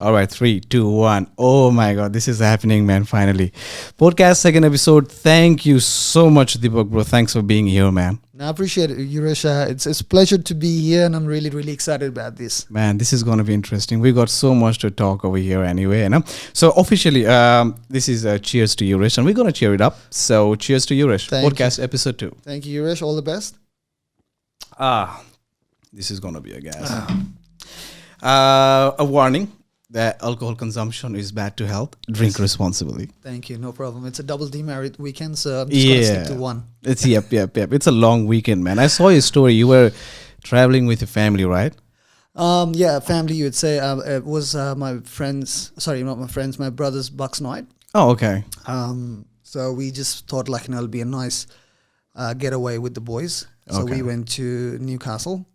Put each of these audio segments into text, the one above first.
All right, 3, 2, 1. Oh my God, this is happening, man. Finally, podcast second episode. Thank you so much, Deepak, bro. Thanks for being here, man. I appreciate it, Yuresh. It's a pleasure to be here, and I'm really excited about this. Man, this is gonna be interesting. We got so much to talk over here, anyway. You know? So officially, this is cheers to Yuresh, and we're gonna cheer it up. So cheers to Yuresh. Thank Podcast episode 2. Thank you, Yuresh. All the best. This is gonna be a gas. A warning that alcohol consumption is bad to health. Drink responsibly. Thank you. No problem. It's a double demerit weekend, so I'm just going to stick to one. It's yep. It's a long weekend, man. I saw your story. You were traveling with your family, right? Yeah, family, you would say. It was my friends, sorry, not my friends, my brother's Bucks night. Oh, okay. So we just thought it'll be a nice getaway with the boys. So we went to Newcastle.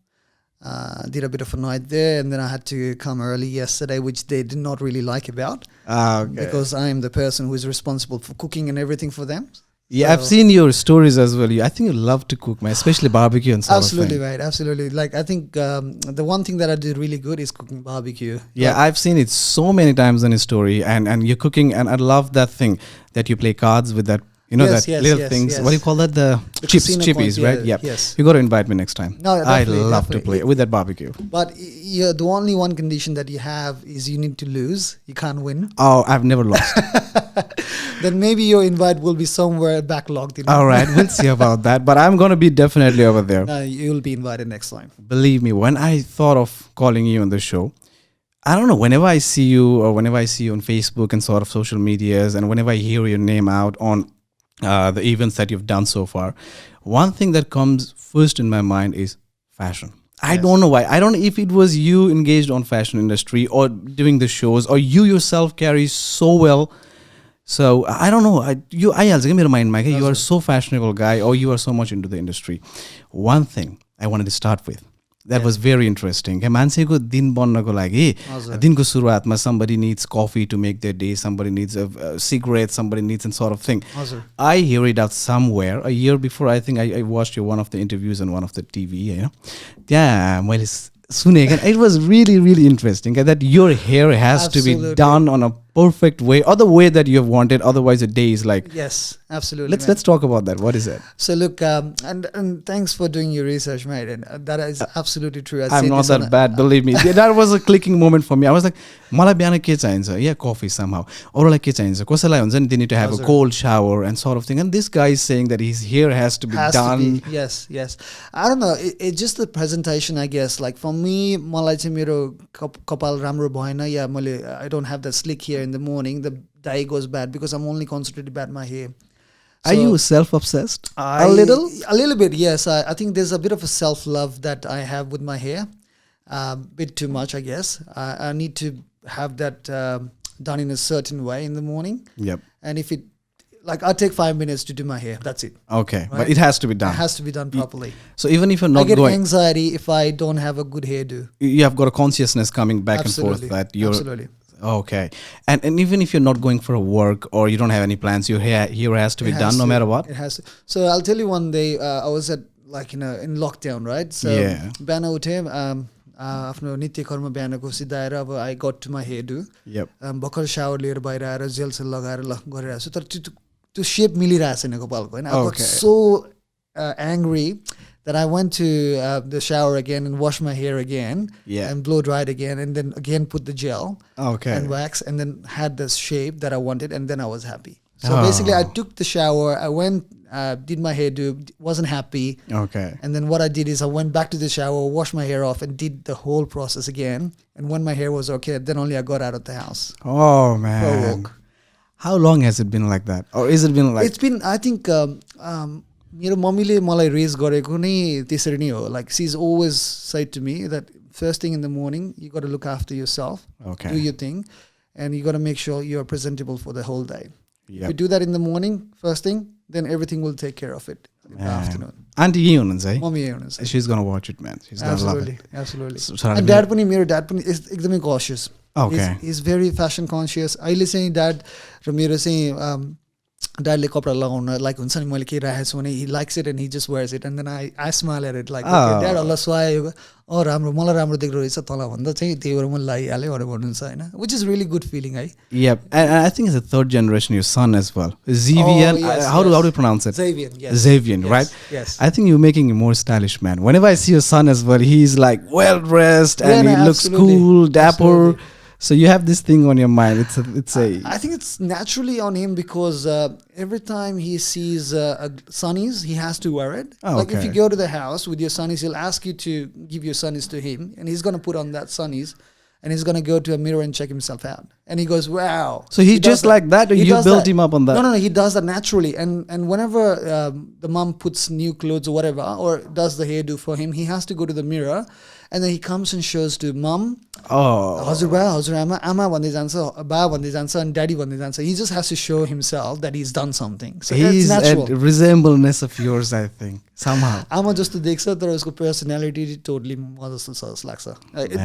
Did a bit of a night there, and then I had to come early yesterday, which they did not really like about because I am the person who is responsible for cooking and everything for them. Yeah, I've seen your stories as well. I think you love to cook, man, especially barbecue and stuff. Absolutely right, absolutely. I think the one thing that I did really good is cooking barbecue. Yeah, I've seen it so many times in your story, and you're cooking, and I love that thing that you play cards with that. You know yes, that little things. Yes. What do you call that? The chippies, points, right? Yeah. Yeah. Yes. You got to invite me next time. No, I love to play with that barbecue. But the only one condition that you have is you need to lose. You can't win. Oh, I've never lost. Then maybe your invite will be somewhere backlogged. All right, we'll see about that. But I'm going to be definitely over there. No, you'll be invited next time. Believe me, when I thought of calling you on the show, I don't know, whenever I see you or whenever I see you on Facebook and sort of social medias, and whenever I hear your name out on the events that you've done so far, one thing that comes first in my mind is fashion. I don't know why. I don't know if it was you engaged on fashion industry or doing the shows, or you yourself carry so well. So I don't know. Give me a mind, Mike. You are so fashionable guy, or you are so much into the industry. One thing I wanted to start with that was very interesting. मान्छेको दिन बन्नको लागि दिनको सुरुवातमा somebody needs coffee to make their day, somebody needs a cigarette, somebody needs a sort of thing. I hear it out somewhere a year before. I think I watched one of the interviews on one of the TV. You know, yeah, मैले सुनेको. It was really interesting that your hair has to be done on a perfect way, or the way that you have wanted. Otherwise, a day is like absolutely. Let's talk about that. What is that? So look, and thanks for doing your research, mate. And that is absolutely true. I'm not that bad, believe me. That was a clicking moment for me. I was like, मलाई बिहान के चाहिन्छ? Yeah, coffee somehow. अरूलाई के चाहिन्छ? कसैलाई हुन्छ नि, they need to have a cold shower and sort of thing. And this guy is saying that his hair has to be done. Yes. I don't know. It's just the presentation, I guess. Like for me, मलाई चाहिँ मेरो कपाल राम्रो भएन, या मैले I don't have that slick hair in the morning. The dye goes bad because I'm only concentrated about my hair. So, are you self-obsessed? A little bit, yes. I think there's a bit of a self-love that I have with my hair. Bit too much, I guess. I need to have that done in a certain way in the morning. Yep. And if it, I take 5 minutes to do my hair. That's it. Okay, right? But it has to be done. It has to be done properly. So even if you're not I get anxiety if I don't have a good hairdo. You have got a consciousness coming back and forth that you're... Absolutely. Okay. And even if you're not going for a work or you don't have any plans, your hair has to be done no matter what? It has to. So I'll tell you, one day I was at in lockdown, right? So बिहान उठेँ आफ्नो नित्य कर्म बिहानको सिधाएर अब I got to my hairdo. Yep. भर्खर shower लिएर बाहिर आएर jail cell लगाएर गरिरहेको छु, तर त्यो शेप मिलिरहेको छैन कपालको हैन. I got so angry that I went to the shower again and washed my hair again and blow dried again, and then again put the gel and wax, and then had this shape that I wanted, and then I was happy. So basically I took the shower, I went, did my hairdo, wasn't happy. Okay. And then what I did is I went back to the shower, washed my hair off, and did the whole process again. And when my hair was okay, then only I got out of the house. Oh man. For a walk. How long has it been like that? Or is it been like... It's been, I think... मेरो मम्मीले मलाई raise गरेको नै त्यसरी नै हो. Like she's always said to me that first thing in the morning you got to look after yourself, do your thing, and you got to make sure you're presentable for the whole day. If you do that in the morning, first thing, then everything will take care of it in the afternoon. Auntie यही हुनुहुन्छ है? Mommy यही हुनुहुन्छ. She's going to watch it, man. She's going to love it. Absolutely. And dad पनि, मेरो dad पनि is एकदमै cautious. Okay. He's very fashion conscious. अहिले चाहिँ dad र मेरो चाहिँ ड्याडले कपडा लगाउन लाइक हुन्छ नि मैले के राखेको छु भने he likes it and he just wears it and then I smile at it like okay, dad Allah सुहायो राम्रो मलाई राम्रो देख्दो रहेछ तँलाई भन्दा चाहिँ त्यही भएर मैले लगाइहालेँ भनेर भन्नुहुन्छ होइन which is really good feeling है. Yep, and I think it's the third generation, your son as well. Xavier, yes, how do you pronounce it? Xavier, yes. Xavier, Yes, right? yes. I think you're making him more stylish, man. Whenever I see your son as well, he's like well dressed and Yeah, he no, looks absolutely. cool, dapper. Absolutely. So you have this thing on your mind. It's a. I think it's naturally on him because every time he sees a sunnies, he has to wear it. Oh, like if okay. you go to the house with your sunnies, he'll ask you to give your sunnies to him, and he's gonna put on that sunnies, and he's gonna go to a mirror and check himself out, and he goes, "Wow!" So he's He does just like that, or He you does built that. him up on that? No, he does that naturally, and whenever the mom puts new clothes or whatever, or does the hairdo for him, he has to go to the mirror, and then he comes and shows to mom. Oh. हजुरबा हजुरआमा आमा भन्दै जान्छ बा भन्दै जान्छ अनि daddy भन्दै जान्छ. He just has to show himself that he's done something. So it's He's a natural. resembleness of yours, I think, somehow. आमा जस्तो देख्छ तर उसको पर्सनालिटी टोटली म जस्तो छ जस्तो लाग्छ.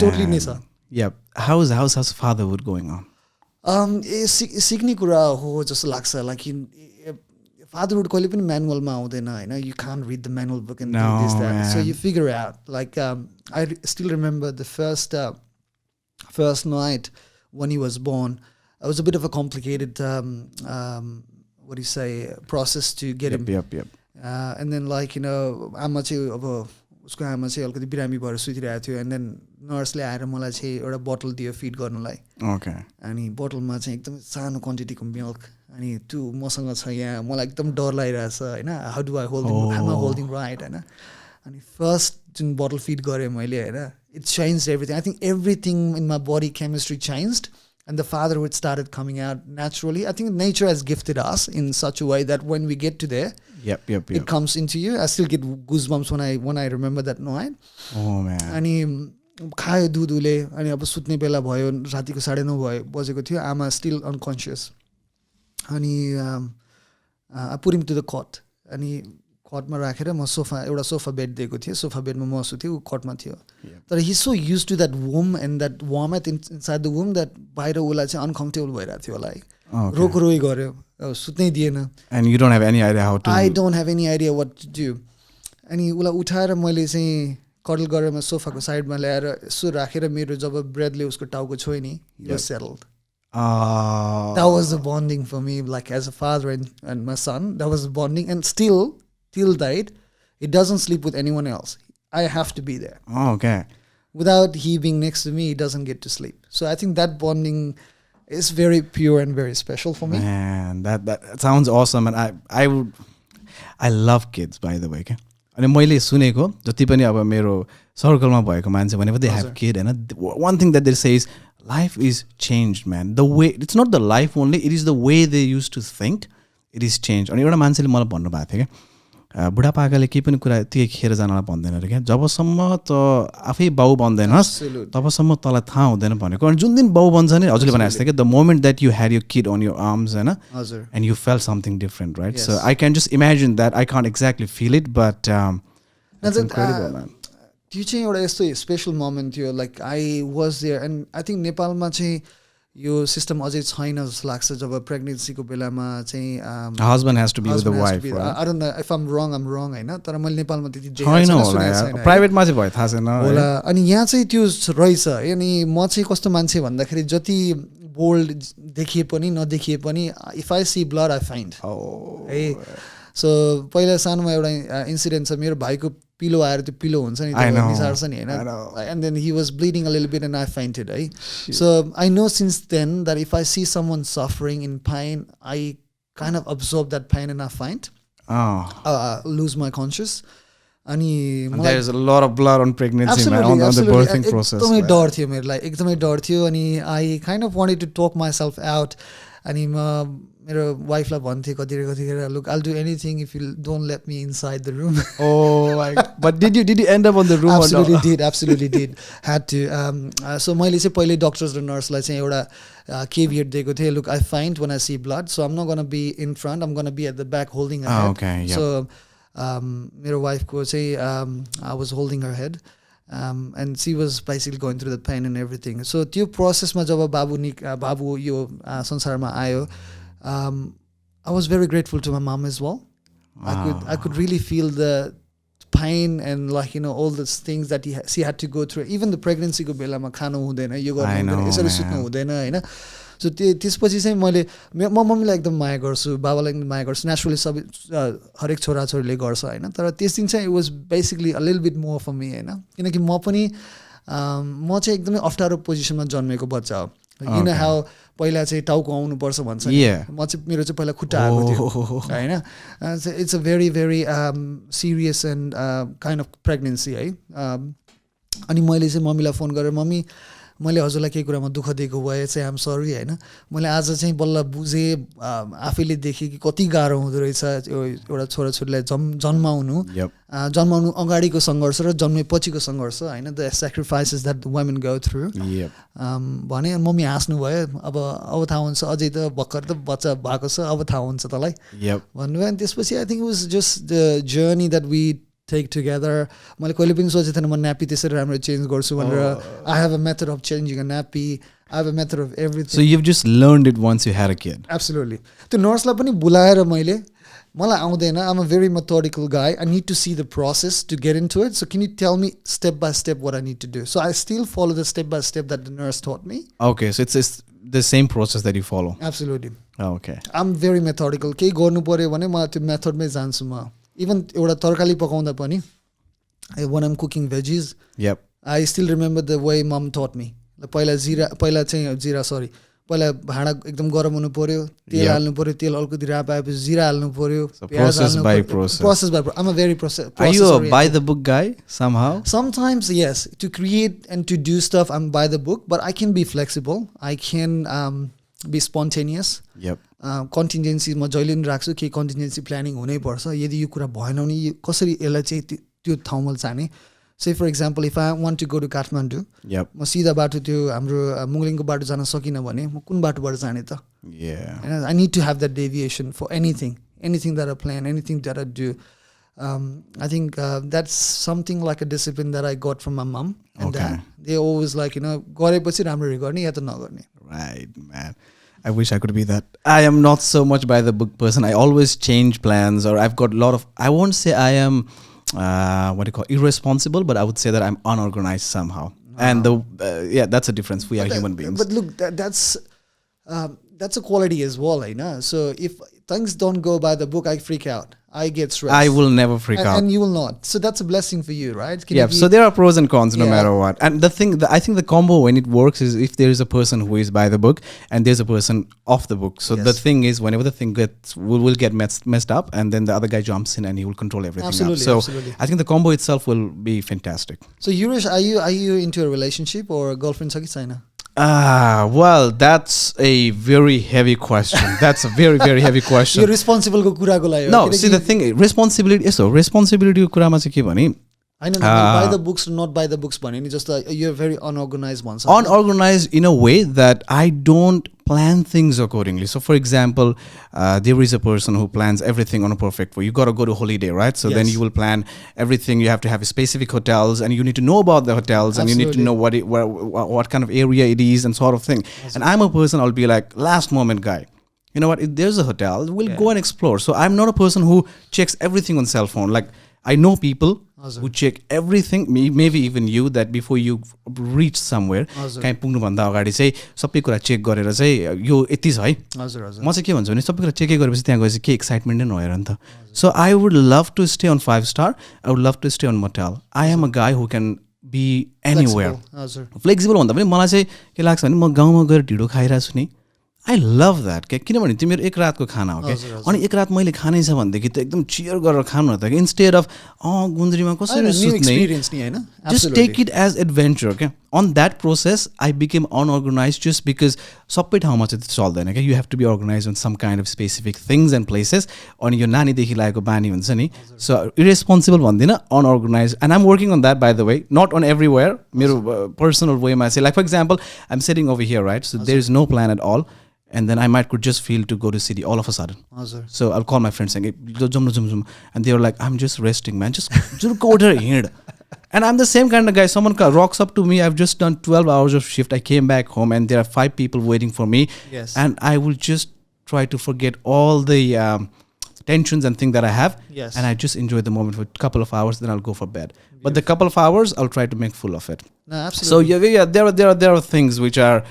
टोटली नै छ. Yep. How's fatherhood going on? सिक्ने कुरा हो जस्तो लाग्छ. लाइक fatherhood कहिले पनि म्यानुअलमा आउँदैन होइन. You can't read the manual book and do this that. man. So you figure out. Like I still remember the first night when he was born. It was a bit of a complicated what do you say process to get him. Yep. And then like आमा चाहिँ अब उसको आमा चाहिँ अलिकति बिरामी भएर सुतिरहेको थियो and then नर्सले आएर मलाई चाहिँ एउटा बोतल दियो फिड गर्नलाई. Okay. अनि बोतलमा चाहिँ एकदम सानो क्वान्टिटीको मिल्क अनि त्यो मसँग छ यहाँ मलाई एकदम डर लागिरहेछ होइन. How do I holding how holding right होइन. अनि फर्स्ट जुन बोतल फिड गरेँ मैले होइन it changed everything. I think everything in my body chemistry changed and the fatherhood started coming out naturally. I think nature has gifted us in such a way that when we get to there, Yep. it comes into you. I still get goosebumps when I remember that night. Oh man. अनि खायो दुधुले अनि अब सुत्ने बेला भयो रातिको 9:30 बजेको थियो. आमा स्टिल अनकन्सियस अनि I put him to the cot अनि कटमा राखेर म एउटा सोफा बेड दिएको थिएँ. सोफा बेडमा म सुथेँ ऊ कटमा थियो. तर he so used to that womb and that warmth inside the womb that बाहिर उसलाई चाहिँ अनकम्फर्टेबल भइरहेको थियो होला. रोई गऱ्यो सुत्नै दिएन. And you don't have any idea how to. I don't have any idea what to do. अनि उसलाई उठाएर मैले चाहिँ कडल गरेर म सोफाको साइडमा ल्याएर यसो राखेर मेरो जब ब्रेडले उसको टाउको छोयो नि he was settled. That was the bonding for me, like as a father and my son. That was the bonding, and still till date, it doesn't sleep with anyone else. I have to be there. Oh, okay. Without he being next to me, he doesn't get to sleep. So I think that bonding is very pure and very special for me. Man, that sounds awesome, and I love kids, by the way. Okay? अनि मैले सुनेको जति पनि अब मेरो सर्कलमा भएको मान्छे whenever they have kid and one thing that they say is life is changed, man. The way it's not the life only, it is the way they used to think. It is changed. अनि एउटा मान्छेले मलाई भन्नुभएको थियो क्या बुढापाकाले केही पनि कुरा त्यही खेर जानलाई भन्दैन अरे क्या. जबसम्म त आफै बाउ बन्दैनस् तबसम्म तँलाई थाहा हुँदैन भनेको. अनि जुन दिन बाउ बन्छ नि हजुरले भने जस्तो क्या the moment that you had your kid on your arms होइन and you felt something different, right? Yes. So I can just imagine that. I can't exactly feel it, but that's incredible, man. त्यो चाहिँ एउटा यस्तो special moment थियो. Like I was there and I think नेपालमा चाहिँ यो system अझै छैन जस्तो लाग्छ. जब प्रेग्नेन्सीको बेलामा चाहिँ husband has to be with the wife, right? I don't know if I'm wrong होइन तर मैले नेपालमा त्यति छैन होला. प्राइभेटमा चाहिँ भयो थाहा छैन होला. अनि यहाँ चाहिँ त्यो रहेछ. अनि म चाहिँ कस्तो मान्छे भन्दाखेरि जति बोल्ड देखिए पनि नदेखिए पनि if I see blood I find है. सो पहिला सानोमा एउटा इन्सिडेन्ट छ. मेरो भाइको पिलो आएर त्यो पिलो हुन्छ नि निसार्छ नि होइन. And then he was bleeding a little bit and I fainted है. So I know since then that if I see someone suffering in pain I kind of absorb that pain and I find lose my conscious. अनि there is a lot of blood on pregnancy, man, on the birthing process. एकदमै डर थियो मेरो लागि. एकदमै डर थियो. अनि I kind of wanted to talk my self out. अनि म मेरो वाइफलाई भन्थेँ कतिखेर look I'll do anything if you don't let me inside the room. But did you end up on the room? Absolutely did. Had to. So मैले चाहिँ पहिले doctors र नर्सलाई चाहिँ एउटा केभिएट दिएको थिएँ. Look I find when I see blood, so I'm not going to be in front, I'm going to be at the back holding her head. Okay, yep. So मेरो वाइफको चाहिँ I was holding her head. And she was basically going through the pain and everything. So त्यो प्रोसेसमा जब बाबु यो संसारमा आयो I was very grateful to my mom as well. I could really feel the pain and like all those things that she had to go through. Even the pregnancy ko bela ma khanu hudaina yo garnu hudaina यसरी सुत्नु हुँदैन हैन. So त्यसपछि चाहिँ मैले म मम्मीलाई एकदम माया गर्छु, बाबालाई एकदम माया गर्छु. नेचुरली सबै हरेक छोराछोरीले गर्छ हैन. तर त्यस दिन चाहिँ it was basically a little bit more for me हैन. किनकि म पनि म चाहिँ एकदमै अप्ठ्यारो पोजिसनमा जन्मेको बच्चा हो. You know how पहिला चाहिँ टाउको आउनु पर्छ भन्छ नि. म चाहिँ मेरो चाहिँ पहिला खुट्टा आएको थियो हैन. It's a very very serious and kind of pregnancy है. अनि मैले चाहिँ मम्मीलाई फोन गरेर मम्मी मैले हजुरलाई केही कुरामा दुःख दिएको भए चाहिँ आम सरी हैन. मैले आज चाहिँ बल्ल बुझेँ आफैले देखेँ कि कति गाह्रो हुँदो रहेछ एउटा छोराछोरीलाई जन्माउनु अगाडिको सङ्घर्ष र जन्मेपछिको सङ्घर्ष हैन. The sacrifices that women go through भने मम्मी हाँस्नु भयो. अब थाहा हुन्छ अझै त भर्खर त बच्चा भएको छ अब थाहा हुन्छ तँलाई भन्नुभयो. अनि त्यसपछि I think it was just the journey that we take together. मैले कहिले पनि सोचेको थिएन म न्यापी त्यसरी राम्रो चेन्ज गर्छु भनेर. I have a method of changing a nappy. I have a method of everything. So you've just learned it once you had a kid. Absolutely. त्यो नर्सलाई पनि बुलाएर मैले मलाई आउँदैन. I'm a very methodical guy. I need to see the process to get into it. So can you tell me step by step what I need to do? So I still follow the step by step that the nurse taught me. Okay, so it's the same process that you follow. Absolutely. Okay. I'm very methodical. केही गर्नु पर्यो भने म त्यो मेथडमै जान्छु म. Even एउटा तरकारी पकाउँदा पनि when I'm cooking veggies, I still remember the way mom taught me. पहिला चाहिँ जिरा पहिला भाँडा एकदम गरम हुनु पर्यो, तेल हाल्नु पर्यो, तेल अलिकति राप आएपछि जिरा हाल्नु पर्यो, प्याज हाल्नु पर्यो. Process by process. I'm a very process. Are you a by the book guy somehow? Sometimes yes. To create and to do stuff, I'm by the book, but I can be flexible. I can be spontaneous. Contingency म जहिले पनि राख्छु कि contingency planning हुनै पर्छ. यदि यो कुरा भएन भने कसरी यसलाई चाहिँ त्यो ठाउँमा जाने. Say for example, if I want to go to Kathmandu, म सिधा बाटो त्यो हाम्रो मुङलिङको बाटो जान सकिन भने म कुन बाटोबाट जाने त? And I need to have that deviation for anything that I plan, anything that I do. I think that's something like a discipline that I got from my mom and dad. They always like गरेपछि राम्ररी गर्ने या त नगर्ने. Right, man. I wish I could be that. I am not so much by the book person. I always change plans, or I've got a lot of, I won't say I am, irresponsible, but I would say that I'm unorganized somehow. And that's a difference. We are human beings. But look, that's a quality as well, So if things don't go by the book, I freak out. I get stressed. I will never freak out. And you will not. So that's a blessing for you, right? So there are pros and cons no matter what. And the thing, I think the combo when it works is if there is a person who is by the book and there's a person off the book. So the thing is whenever the thing will get messed up and then the other guy jumps in and he will control everything. Absolutely. I think the combo itself will be fantastic. So Yuresh, are you into a relationship or a girlfriend? Well, that's a very heavy question. That's a very, very heavy question. You're responsible ko kura ko lai. No, see the thing, responsibility. Responsibility ko kura ma चाहिँ के भने I know, by the books, not by the books, but just you're very unorganized one. Unorganized in a way that I don't plan things accordingly. So, for example, there is a person who plans everything on a perfect way. You got to go to holiday, right? So then you will plan everything. You have to have specific hotels, and you need to know about the hotels, and you need to know what kind of area it is, and sort of thing. And I'm a person, I'll be like last moment guy. You know what? If there's a hotel, we'll go and explore. So I'm not a person who checks everything on cell phone. Like I know people who check everything, maybe even you, that before you reach somewhere, कहीँ पुग्नुभन्दा अगाडि चाहिँ सबै कुरा check गरेर चाहिँ यो यति छ है. म चाहिँ के भन्छु भने सबै कुरा चेकै गरेपछि त्यहाँ गएपछि के एक्साइटमेन्ट नै नभएर नि त. So I would love to stay on 5-star. I would love to stay on motel. I am a guy who can be anywhere. Flexible भन्दा पनि मलाई चाहिँ के लाग्छ भने म गाउँमा गएर ढिडो खाइरहेको छु नि. I love that. किनभने त्यो मेरो एक रातको खाना हो के. अनि एक रात मैले खानै छ भनेदेखि त एकदम चियर गरेर खानु त instead of गुन्द्रीमा कसरी सुत्ने. Just take it as adventure, okay? On that process, I became unorganized just because सबै ठाउँमा चाहिँ त्यो चल्दैन के. You have to be organized on some kind of specific things and places. अनि यो नानीदेखि लागेको बानी हुन्छ नि. So irresponsible भन्दिनँ, unorganized. And I'm working on that, by the way. Not on everywhere. मेरो personal way मा चाहिँ, like for example, I'm sitting over here, right? So there is no plan at all. And then I could just feel to go to city all of a sudden. So I'll call my friends saying, and they were like, I'm just resting, man. Just go there here. And I'm the same kind of guy. Someone rocks up to me. I've just done 12 hours of shift. I came back home and there are 5 people waiting for me. And I will just try to forget all the tensions and things that I have, Yes. and I just enjoy the moment for a couple of hours. Then I'll go for bed. But the couple of hours, I'll try to make full of it. No, absolutely. So yeah, there are things which are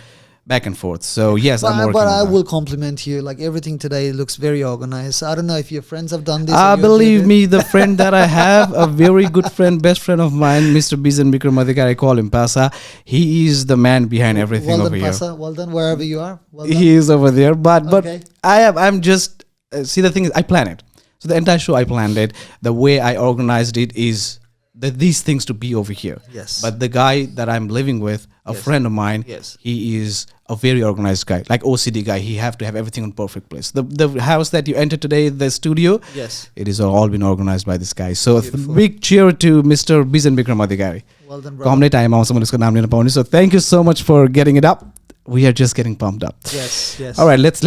back and forth. So yes, I'm working But on I that. will compliment you. Like everything today looks very organized. I don't know if your friends have done this. Believe me, the friend that I have, a very good friend, best friend of mine, Mr. Bezen, Bikram, Adhikari, I call him Pasa. He is the man behind everything well over done, here. Pasa. Well done, wherever you are. Well done. He is over there, but Okay. I'm just see, the thing is, I plan it. So the entire show I planned it. The way I organized it is that these things to be over here. Yes. But the guy that I'm living with, a Yes. friend of mine, Yes. he is a very organized guy, like OCD guy. He have to have everything in perfect place. The house that you entered today, the studio, Yes. it is all been organized by this guy. So Beautiful. big cheer to Mr. Bezen Bikram Adhikari. Well done, brother. Comedy time also usko naam lina paउने. So thank you so much for getting it up. We are just getting pumped up. Yes. Yes. All right, let's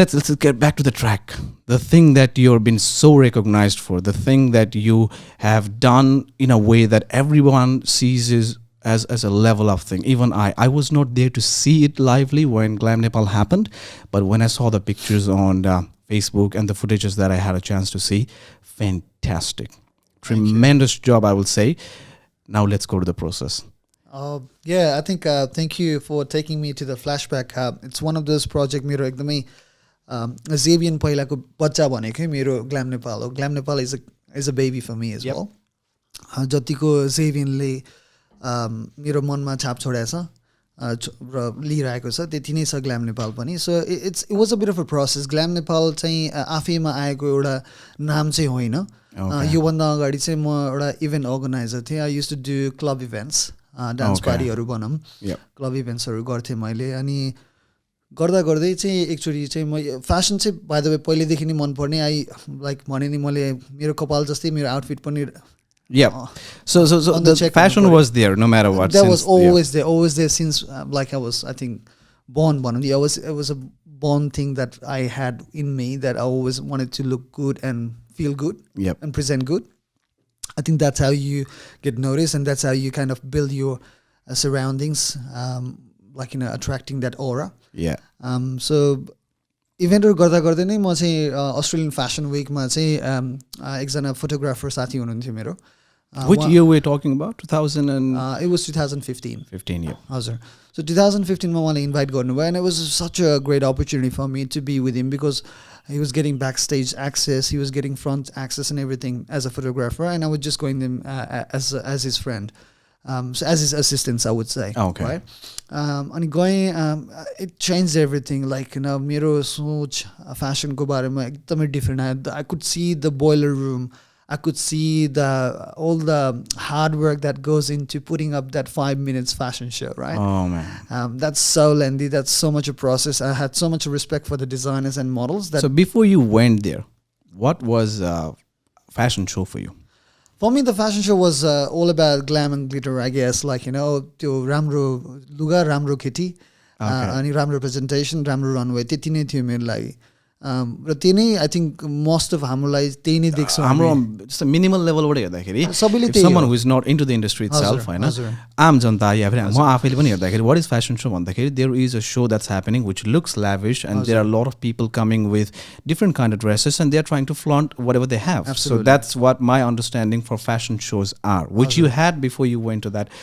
get back to the track. The thing that you've been so recognized for, the thing that you have done in a way that everyone sees is as a level up thing. Even I was not there to see it lively when Glam Nepal happened, but when I saw the pictures on Facebook and the footages that I had a chance to see, fantastic, tremendous job, I will say. Now let's go to the process. Yeah, I think thank you for taking me to the flashback. It's one of those project मेरो एकदमै Xavier पहिलाको बच्चा भनेकै मेरो glam Nepal हो. Glam Nepal is a baby for me as Yep. well. जतिको Xavierले मेरो मनमा छाप छोडेछ र लिइरहेको छ त्यति नै छ ग्ल्याम नेपाल पनि. So it was a bit of a process. Glam Nepal चाहिँ आफैमा आएको एउटा नाम चाहिँ होइन. योभन्दा अगाडि चाहिँ म एउटा इभेन्ट अर्गनाइजर थिएँ. I used to do club events. Dance पार्टीहरू भनौँ, क्लब इभेन्ट्सहरू गर्थेँ मैले. अनि गर्दा गर्दै चाहिँ एकचोटि चाहिँ म फेसन चाहिँ बाइ द वे पहिलेदेखि नै मनपर्ने. आई लाइक भने नि मैले मेरो कपाल जस्तै मेरो आउटफिट पनि So the fashion was there no matter what. That was always there since like I was, I think, born. It was a born thing that I had in me, that I always wanted to look good and feel good and present good. I think that's how you get noticed, and that's how you kind of build your surroundings, like, attracting that aura. So इभेन्टहरू गर्दा गर्दै नै म चाहिँ Australian fashion विकमा चाहिँ एकजना photographer साथी हुनुहुन्थ्यो मेरो. Which year we're talking about? 2000 and it was 2015. 15, yeah. हजुर. So 2015 मा उहाँले इन्भाइट गर्नुभयो, and it was such a great opportunity for me to be with him because he was getting backstage access, he was getting front access and everything as a photographer, and I was just going them as his friend. So as his assistants, I would say. Okay. Right? And going, it changed everything. Like, मेरो सोच fashion को बारेमा एकदमै different. I could see the boiler room. I could see all the hard work that goes into putting up that 5 minutes fashion show, right? Oh man, that's so lengthy. That's so much a process. I had so much respect for the designers and models. So before you went there, what was fashion show for you? For me, the fashion show was all about glam and glitter, I guess. Like, त्यो राम्रो लुगा, राम्रो केटी, अनि राम्रो presentation, राम्रो runway. त्यति नै थियो मेरो लागि. र त्यही नै I think most of हामीलाई त्यही नै देख्छौँ. हाम्रो just a minimal level बाट हेर्दाखेरि, सबैले someone who is not into the industry itself, हैन, आम जनता या फेरि म आफैले पनि हेर्दाखेरि what is fashion show भन्दाखेरि there is a show that's happening which looks lavish, and there are a lot of people coming with different kind of dresses, and they're trying to flaunt whatever they have. Absolutely. So that's what my understanding for fashion shows are, which you had before you went to that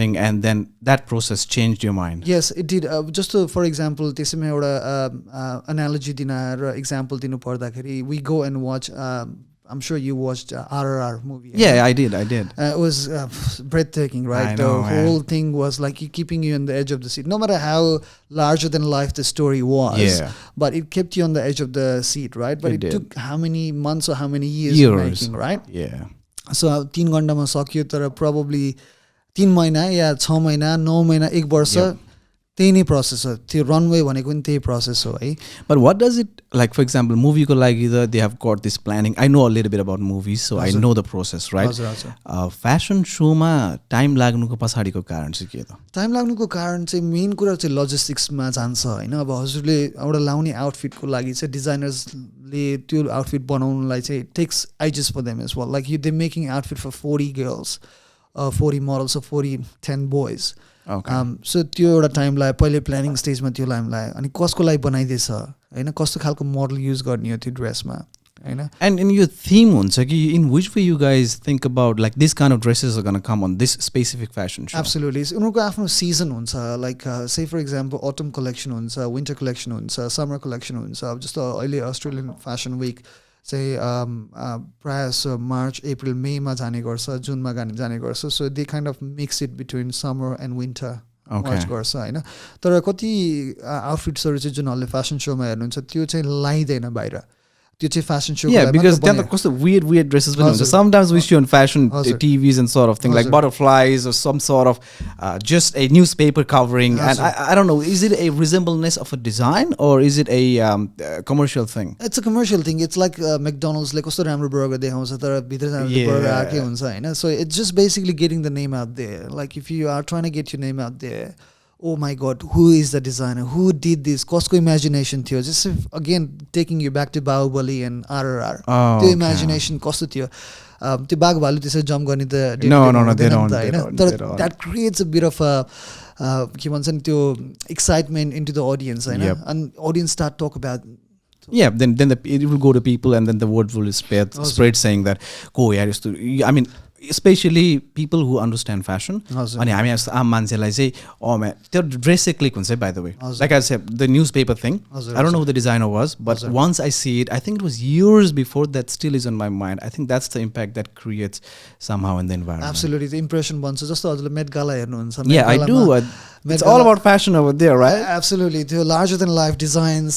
thing, and then that process changed your mind. Yes, it did. Just to, for example, त्यसैमा एउटा analogy दिन example दिनु पर्दाखेरि, we go and watch, I'm sure you watched RRR movie. Yeah, I did. It was breathtaking, right? The whole thing was like keeping you on the edge of the seat. No matter how larger than life the story was, but it kept you on the edge of the seat, right? But it took how many months or how many years making, right? Yeah. So 3 घण्टामा सक्यो, तर probably 3 महिना या 6 महिना 9 महिना 1 वर्ष त्यही नै प्रोसेस हो. त्यो रनवे भनेको पनि त्यही प्रोसेस हो है. But what does it, like for example, movie को लागि they have got this planning. I know a little bit about movies, so I know the process, right? Fashion show मा टाइम लाग्नुको पछाडीको कारण चाहिँ के त? टाइम लाग्नुको कारण चाहिँ मेन कुरा चाहिँ लजिस्टिक्समा जान्छ हैन. अब हजुरले एउटा लाउने आउटफिटको लागि चाहिँ डिजाइनर्सले त्यो आउटफिट बनाउनलाई चाहिँ takes ages for them as well. Like they making outfit for 40 girls, 40 models, or 10 boys. Okay. So त्यो एउटा टाइम लाग्यो. पहिले प्लानिङ स्टेजमा त्यो टाइम लाग्यो. अनि कसको लागि बनाइदिएछ हैन कस्तो खालको मोडल युज गर्ने हो त्यो ड्रेसमा हैन And in your theme हुन्छ कि in which way you guys think about like this kind of dresses are going to come on this specific fashion show? Absolutely. उनीहरूको आफ्नो सिजन हुन्छ लाइक से फर इक्जाम्पल अटम कलेक्सन हुन्छ winter collection हुन्छ summer collection हुन्छ अब जस्तो अहिले अस्ट्रेलियन फ्यासन विक चाहिँ प्रायः जस्तो मार्च अप्रिल मेमा जाने गर्छ जुनमा जाने गर्छ so they kind of mix it between summer and winter मर्च गर्छ होइन तर कति आउटफिट्सहरू चाहिँ जुन फ्यासन शोमा हेर्नुहुन्छ त्यो चाहिँ लाइँदैन बाहिर त्यो चाहिँ fashion show Yeah, because त्यहाँ त कस्तो weird dresses पनि हुन्छ. Sometimes we see on fashion TVs and sort of thing like butterflies or some sort of just a newspaper covering. And I don't know, is it a resemblance of a design or is it a commercial thing? It's a commercial thing. It's like McDonald's like कस्तो राम्रो burger देखाउँछ तर भित्र जाँदा burger आके हुन्छ हैन. So it's just basically getting the name out there. Like if you are trying to get your name out there, oh my god, who is the designer, who did this, कसको imagination थियो, just again taking you back to Bahubali and RRR. त्यो imagination कस्तो थियो त्यो बाघ भालु त्यसै jump गर्ने त no they don't तर that creates a bit of a के भन्छ नि त्यो excitement into the audience Hahn and audience start talk about then it will go to people and then the word will spread saying that oh yeah I mean especially people who understand fashion अनि हामी आम मान्छेलाई चाहिँ oh man त्यो dress चाहिँ click हुन्छ by the way like I said the newspaper thing I don't know who the designer was but once I see it I think it was years before that still is on my mind I think that's the impact that creates somehow in the environment absolutely the impression बन्छ जस्तो हजुरले Met Gala हेर्नुहुन्छ yeah I do it's all about fashion over there right absolutely the larger than life designs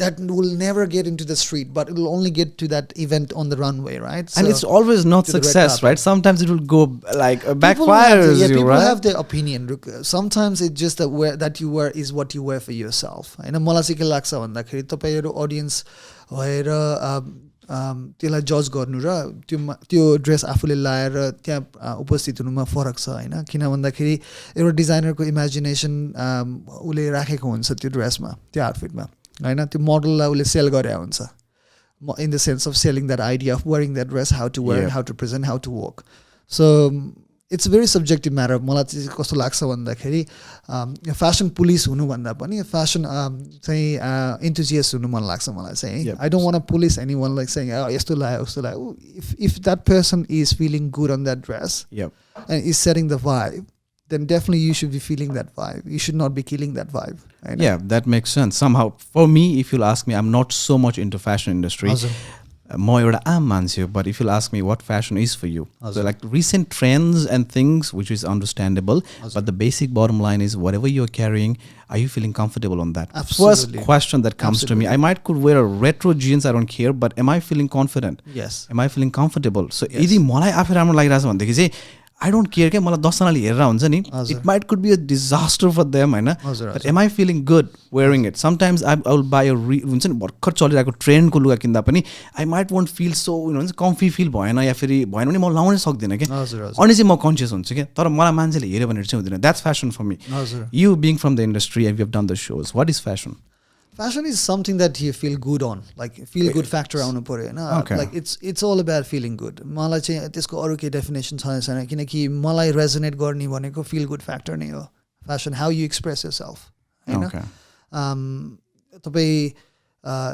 that will never get into the street but it will only get to that event on the runway right so and it's always not success right sometimes it will go like backfires people right? have their opinion sometimes it's just that you wear is what you wear for yourself हैन मलाई चाहिँ के लाग्छ भन्दाखेरि तपाईहरु audience भएर त्यसलाई जज गर्नु र त्यो ड्रेस आफूले लाएर त्यहाँ उपस्थित हुनुमा फरक छ हैन किन भन्दाखेरि एउटा डिजाइनरको इमेजिनेसन उले राखेको हुन्छ त्यो ड्रेसमा त्यो आउटफिटमा हैन त्यो मोडललाई उले सेल गरे हुन्छ in the sense of selling that idea of wearing that dress how to wear it how to present how to walk so it's a very subjective matter मलाई चाहिँ कस्तो लाग्छ भन्दाखेरि फ्यासन पुलिस हुनु भन्दा पनि फ्यासन चाहिँ enthusiast हुनु मन लाग्छ मलाई चाहिँ I don't want to police anyone like saying यस्तो लायो उस्तो लायो if that person is feeling good on that dress and is setting the vibe then definitely you should be feeling that vibe you should not be killing that vibe yeah that makes sense somehow for me if you'll ask me I'm not so much into fashion industry म एउटा आम मान्छे हो but if you'll ask me what fashion is for you so like recent trends and things which is understandable but the basic bottom line is whatever you're carrying are you feeling comfortable on that first question that comes to me I might could wear a retro jeans I don't care but am I feeling confident am I feeling comfortable so यदि मलाई आफै राम्रो लागिरहेछ भनेदेखि चाहिँ I don't care के मलाई 10 जनाले हेरेर हुन्छ नि it might could be a disaster for them Hahn but am I feeling good wearing it sometimes I will buy a हुन्छ नि भर्खर चलिरहेको ट्रेन्ड को लुगा किन्दा पनि I might won't feel so you know comfy feel भएन या फेरि भएन भने म लाउनै सक्दिन के अनि चाहिँ म कन्सियस हुन्छु के तर मलाई मान्छेले हेर्यो भने चाहिँ हुँदैन that's fashion for me you being from the industry and you have done the shows what is fashion Fashion is something that you feel good on, like feel good factor आउनु पर्यो हैन like it's all about feeling good. मलाई चाहिँ त्यसको अरु के definition छैन किनकि मलाई रेजोनेट गर्ने भनेको feel good factor नै हो. Fashion how you express yourself हैन तपाई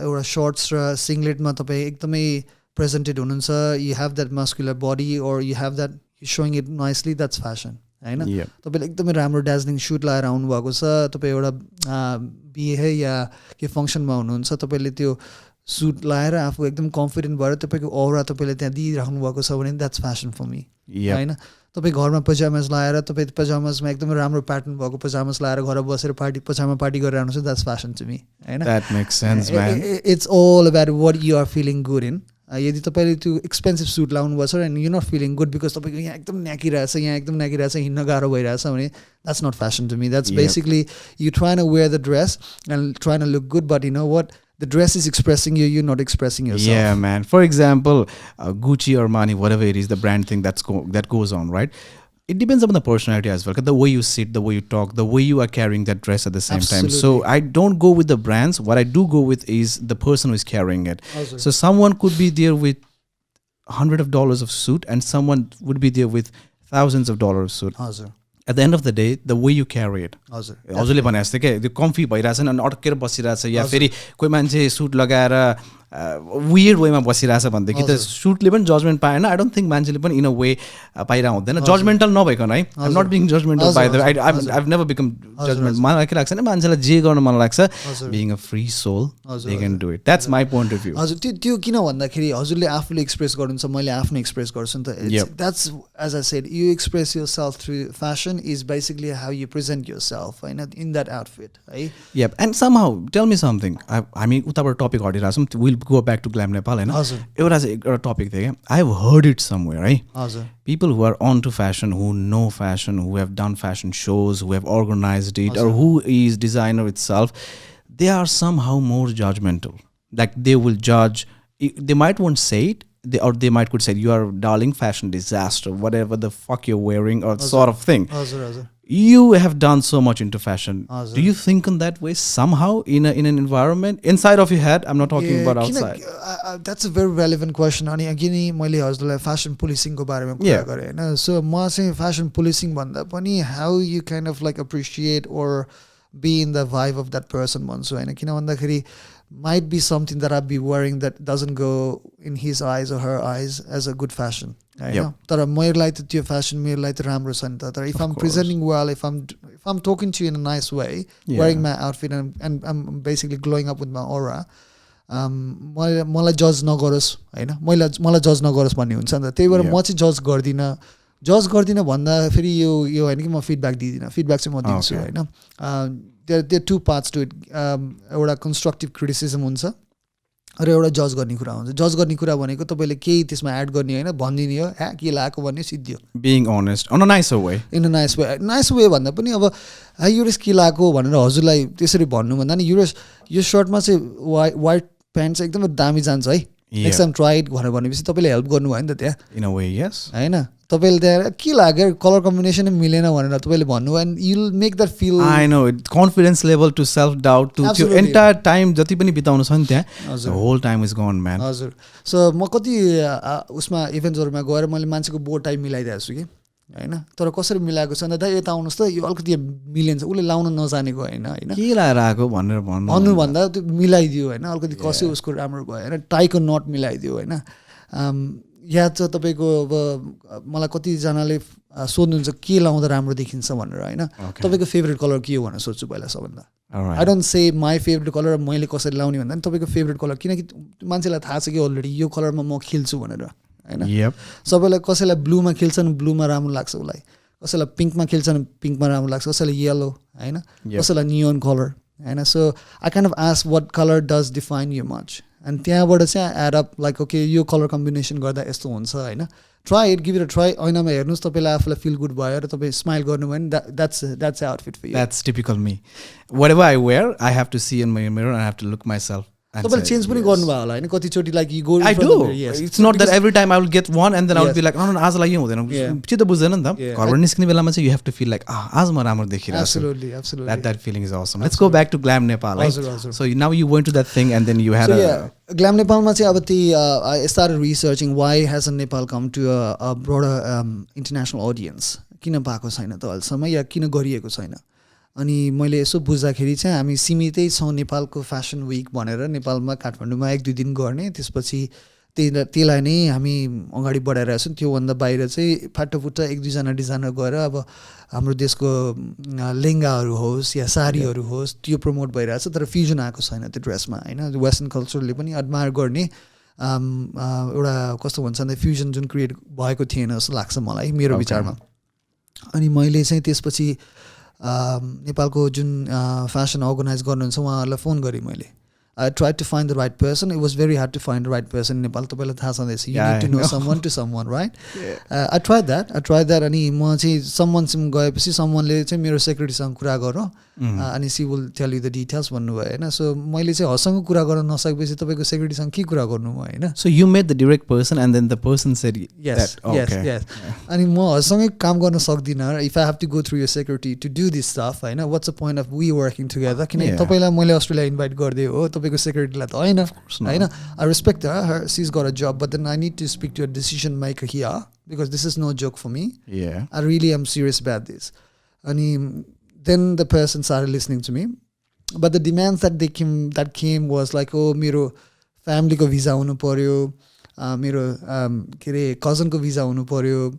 एउटा शर्ट्स र सिंगलेटमा तपाई एकदमै प्रेजेन्टेड हुनुहुन्छ you have that muscular body or you have that showing it nicely that's fashion हैन तपाईले एकदमै राम्रो डार्जिलिङ शूट लाएर आउनु भएको छ तपाई एउटा बिहे या के फंक्सनमा हुनुहुन्छ तपाईले त्यो सूट लाएर आफू एकदम कन्फिडेन्ट भएर तपाईको औरा तपाईले त्यहाँ दिइराख्नु भएको छ भने द्याट्स फ्यासन फर मी हैन तपाई घरमा पजामास लाएर तपाई पजामासमा एकदम राम्रो प्याटर्न भएको पजामास लाएर घर बसेर पजामा पार्टी गरेर आउनुहुन्छ द्याट्स फ्यासन टु मी हैन that makes sense man it's all about what you are feeling good in यदि तपाईले त्यो एक्सपेन्सिभ सूट लाउनु भएको छ and you not feeling good because तपाईको यहाँ एकदम न्याकिरहेछ यहाँ एकदम न्याकिरहेछ हिँड्न गाह्रो भइरहेछ भने that's not fashion to me that's basically you try to wear the dress and try to look good but you know what the dress is expressing you you're not expressing yourself yeah man for example Gucci or Armani whatever it is the brand thing that goes on right it depends on the personality as well the way you sit the way you talk the way you are carrying that dress at the same time so I don't go with the brands what I do go with is the person who is carrying it so someone could be there with $100 of suit and someone would be there with thousands of dollars suit at the end of the day, the way you carry it. हजुरले भने जस्तै के त्यो comfy भइरहेछ अनि अड्केर बसिरहेछ या फेरि कोही मान्छे सुट लगाएर वियर्ड वेमा बसिरहेछ भनेदेखि त सुटले पनि जजमेन्ट पाएन. आई डोन्ट थिङ्क मान्छेले पनि इन अ वे पाइरहेको हुँदैन जजमेन्टल नभइकन है. I'm not being judgmental by the I've never become judgement. मलाई के लाग्छ नि मान्छेलाई जे गर्न मन लाग्छ being a free soul they can do it. That's my point of view. हजुर त्यो किन भन्दाखेरि हजुरले आफूले एक्सप्रेस गर्नुहुन्छ मैले आफ्नो एक्सप्रेस गर्छु नि त. That's as I said you express yourself through fashion is basically how you present yourself होइन इन द्याट आउटफिट है. Yup and somehow tell me something. हामी उताबाट टपिक हटिरहेको छौँ. Will go back to Glam Nepal होइन. एउटा चाहिँ एउटा टपिक थियो क्या. I have heard it somewhere है. People who are on to fashion, who know fashion, who have done fashion shows, who have organized it, or who is designer itself, they are somehow more judgmental. Like they will judge. They might won't say it, or they might could say you are darling fashion disaster, whatever the fuck you're wearing, or sort of thing. You have done so much into fashion. Do you think in that way somehow in an environment inside of your head? I'm not talking about outside. That's a very relevant question. अनि again मैले हजुरलाई fashion policing को बारेमा कुरा गरे हैन. So म चाहिँ fashion policing भन्दा पनि how you kind of like appreciate or be in the vibe of that person भन्छु हैन. किन भन्दाखेरि might be something that I'd be wearing that doesn't go in his eyes or her eyes as a good fashion. तर मेरोलाई त त्यो fashion मेरोलाई त राम्रो छ नि त. तर if I'm presenting well, if I'm talking to you in a nice way, wearing my outfit and I'm basically glowing up with my aura, मलाई जज नगरोस् होइन, मलाई जज नगरोस् भन्ने हुन्छ नि त. त्यही भएर म चाहिँ जज गर्दिनँ भन्दा फेरि यो होइन कि म फिडब्याक दिँदिनँ. फिडब्याक चाहिँ म दिन्छु होइन. there are two parts to it. एउटा कन्स्ट्रक्टिभ क्रिटिसिजम हुन्छ र एउटा जज गर्ने कुरा हुन्छ. जज गर्ने कुरा भनेको तपाईँले केही त्यसमा एड गर्ने होइन, भनिदिने हो ह्या के लगाएको भन्ने सिद्धियो. Being honest in a nice way. In a nice way भन्दा पनि अब युरेस के लगाएको भनेर हजुरलाई त्यसरी भन्नुभन्दा नि युरेस यो सर्टमा चाहिँ वाइट प्यान्ट चाहिँ एकदमै दामी जान्छ है, नेक्स्ट टाइम ट्राई इट भनेर भनेपछि तपाईँले हेल्प गर्नुभयो नि त त्यहाँ इन अ वे. यस होइन तपाईँले त्यहाँ के लाग्यो कलर कम्बिनेसन मिलेन भनेर तपाईँले भन्नुभयो and you will make that feel. I know confidence level to self doubt to त्यो एन्टायर टाइम जति पनि बिताउनु छ नि त्यहाँ होल टाइम इज गन म्यान. हजुर. सो म कति उसमा इभेन्ट्सहरूमा गएर मैले मान्छेको बो टाइप मिलाइदिएको छु कि होइन. तर कसरी मिलाएको छ भन्दा यता आउनुहोस् त यो अलिकति मिलिन्छ उसले लाउन नजानेको होइन होइन के लगाएर आएको भनेर भन्नुभन्दा त्यो मिलाइदियो होइन अलिकति कसै उसको राम्रो भयो होइन. टाईको नट मिलाइदियो होइन. याद छ तपाईँको अब मलाई कतिजनाले सोध्नुहुन्छ के लाउँदा राम्रो देखिन्छ भनेर होइन. तपाईँको फेभरेट कलर के हो भनेर सोध्छु पहिला सबभन्दा. आई डोन्ट से माई फेभरेट कलर मैले कसरी लाउने भन्दा नि तपाईँको फेभरेट कलर, किनकि मान्छेलाई थाहा छ कि अलरेडी यो कलरमा म खिल्छु भनेर होइन. सबैलाई कसैलाई ब्लूमा खेल्छ नि ब्लूमा राम्रो लाग्छ उसलाई, कसैलाई पिङ्कमा खेल्छ नि पिङ्कमा राम्रो लाग्छ, कसैलाई येलो होइन, कसैलाई नियोन कलर होइन. So I kind of ask what colour does define you much अनि त्यहाँबाट चाहिँ एड अप लाइक ओके यो कलर कम्बिनेसन गर्दा यस्तो हुन्छ होइन. Try it, give it a try. ऐनामा हेर्नुहोस् तपाईँलाई आफूलाई फिल गुड भयो र तपाईँ स्माइल गर्नुभयो नि that's outfit for you. That's typical me. Whatever I wear I have to see in my mirror and I have to look myself. तपाईँले change पनि गर्नुभयो होला होइन कतिचोटि like you go. I do. It's not that every time I will get one and then I will be like आजलाई यो हुँदैन चित्त बुझ्दैन नि त. घरबाट निस्किने बेलामा चाहिँ you have to feel like आज म राम्रो देखिरहेको छु. Absolutely absolutely. That feeling is awesome. Let's go back to Glam Nepal. So now you went to that thing and then you had Glam Nepalमा चाहिँ अब त्यही I started researching why hasn't Nepal come to a broader international audience. किन पाएको छैन त अहिलेसम्म या किन गरिएको छैन. अनि मैले यसो बुझ्दाखेरि चाहिँ हामी सीमितै छौँ नेपालको फेसन विक भनेर नेपालमा काठमाडौँमा 1-2 दिन गर्ने, त्यसपछि त्यसलाई नै हामी अगाडि बढाइरहेको छौँ. त्योभन्दा बाहिर चाहिँ फाटोफुट्टा 1-2 डिजाइनर गएर अब हाम्रो देशको लेङ्गाहरू होस् या साडीहरू होस् त्यो प्रमोट भइरहेछ. तर फ्युजन आएको छैन त्यो ड्रेसमा होइन. वेस्टर्न कल्चरले पनि एडमायर गर्ने एउटा कस्तो भन्छ भन्दा फ्युजन जुन क्रिएट भएको थिएन जस्तो लाग्छ मलाई मेरो विचारमा. अनि मैले चाहिँ त्यसपछि नेपालको जुन फेसन अर्गनाइज गर्नुहुन्छ उहाँहरूलाई फोन गरेँ मैले. I tried to find the right person. It was very hard to find the right person in Nepal. तपाईँलाई थाहा छँदैछ. You need to know someone to someone, right? I tried that. अनि म चाहिँ someoneसँग गएपछि someoneले चाहिँ मेरो सेक्रेटरीसँग कुरा गर अनि she will tell you the details भन्नुभयो होइन. सो मैले चाहिँ हसँग कुरा गर्न नसकेपछि तपाईँको सेक्रेटरीसँग के कुरा गर्नु म होइन. So you met the direct person and then the person said yes. अनि म हसँगै काम गर्न सक्दिनँ. If I have to go through your secretary to do this stuff होइन, what's the point of we working together? किन तपाईँलाई मैले Australia invite गरिदिएँ हो, तपाईँको सेक्रेटरीलाई त होइन होइन. I respect her, she's got a job, but then I need to speak to a decision maker here because this is no joke for me. Yeah. I really am serious about this. अनि then the person started listening to me, but the demands that came was like, oh, मेरो family को visa हुनु पर्यो, मेरो के अरे cousin को visa हुनु पर्यो,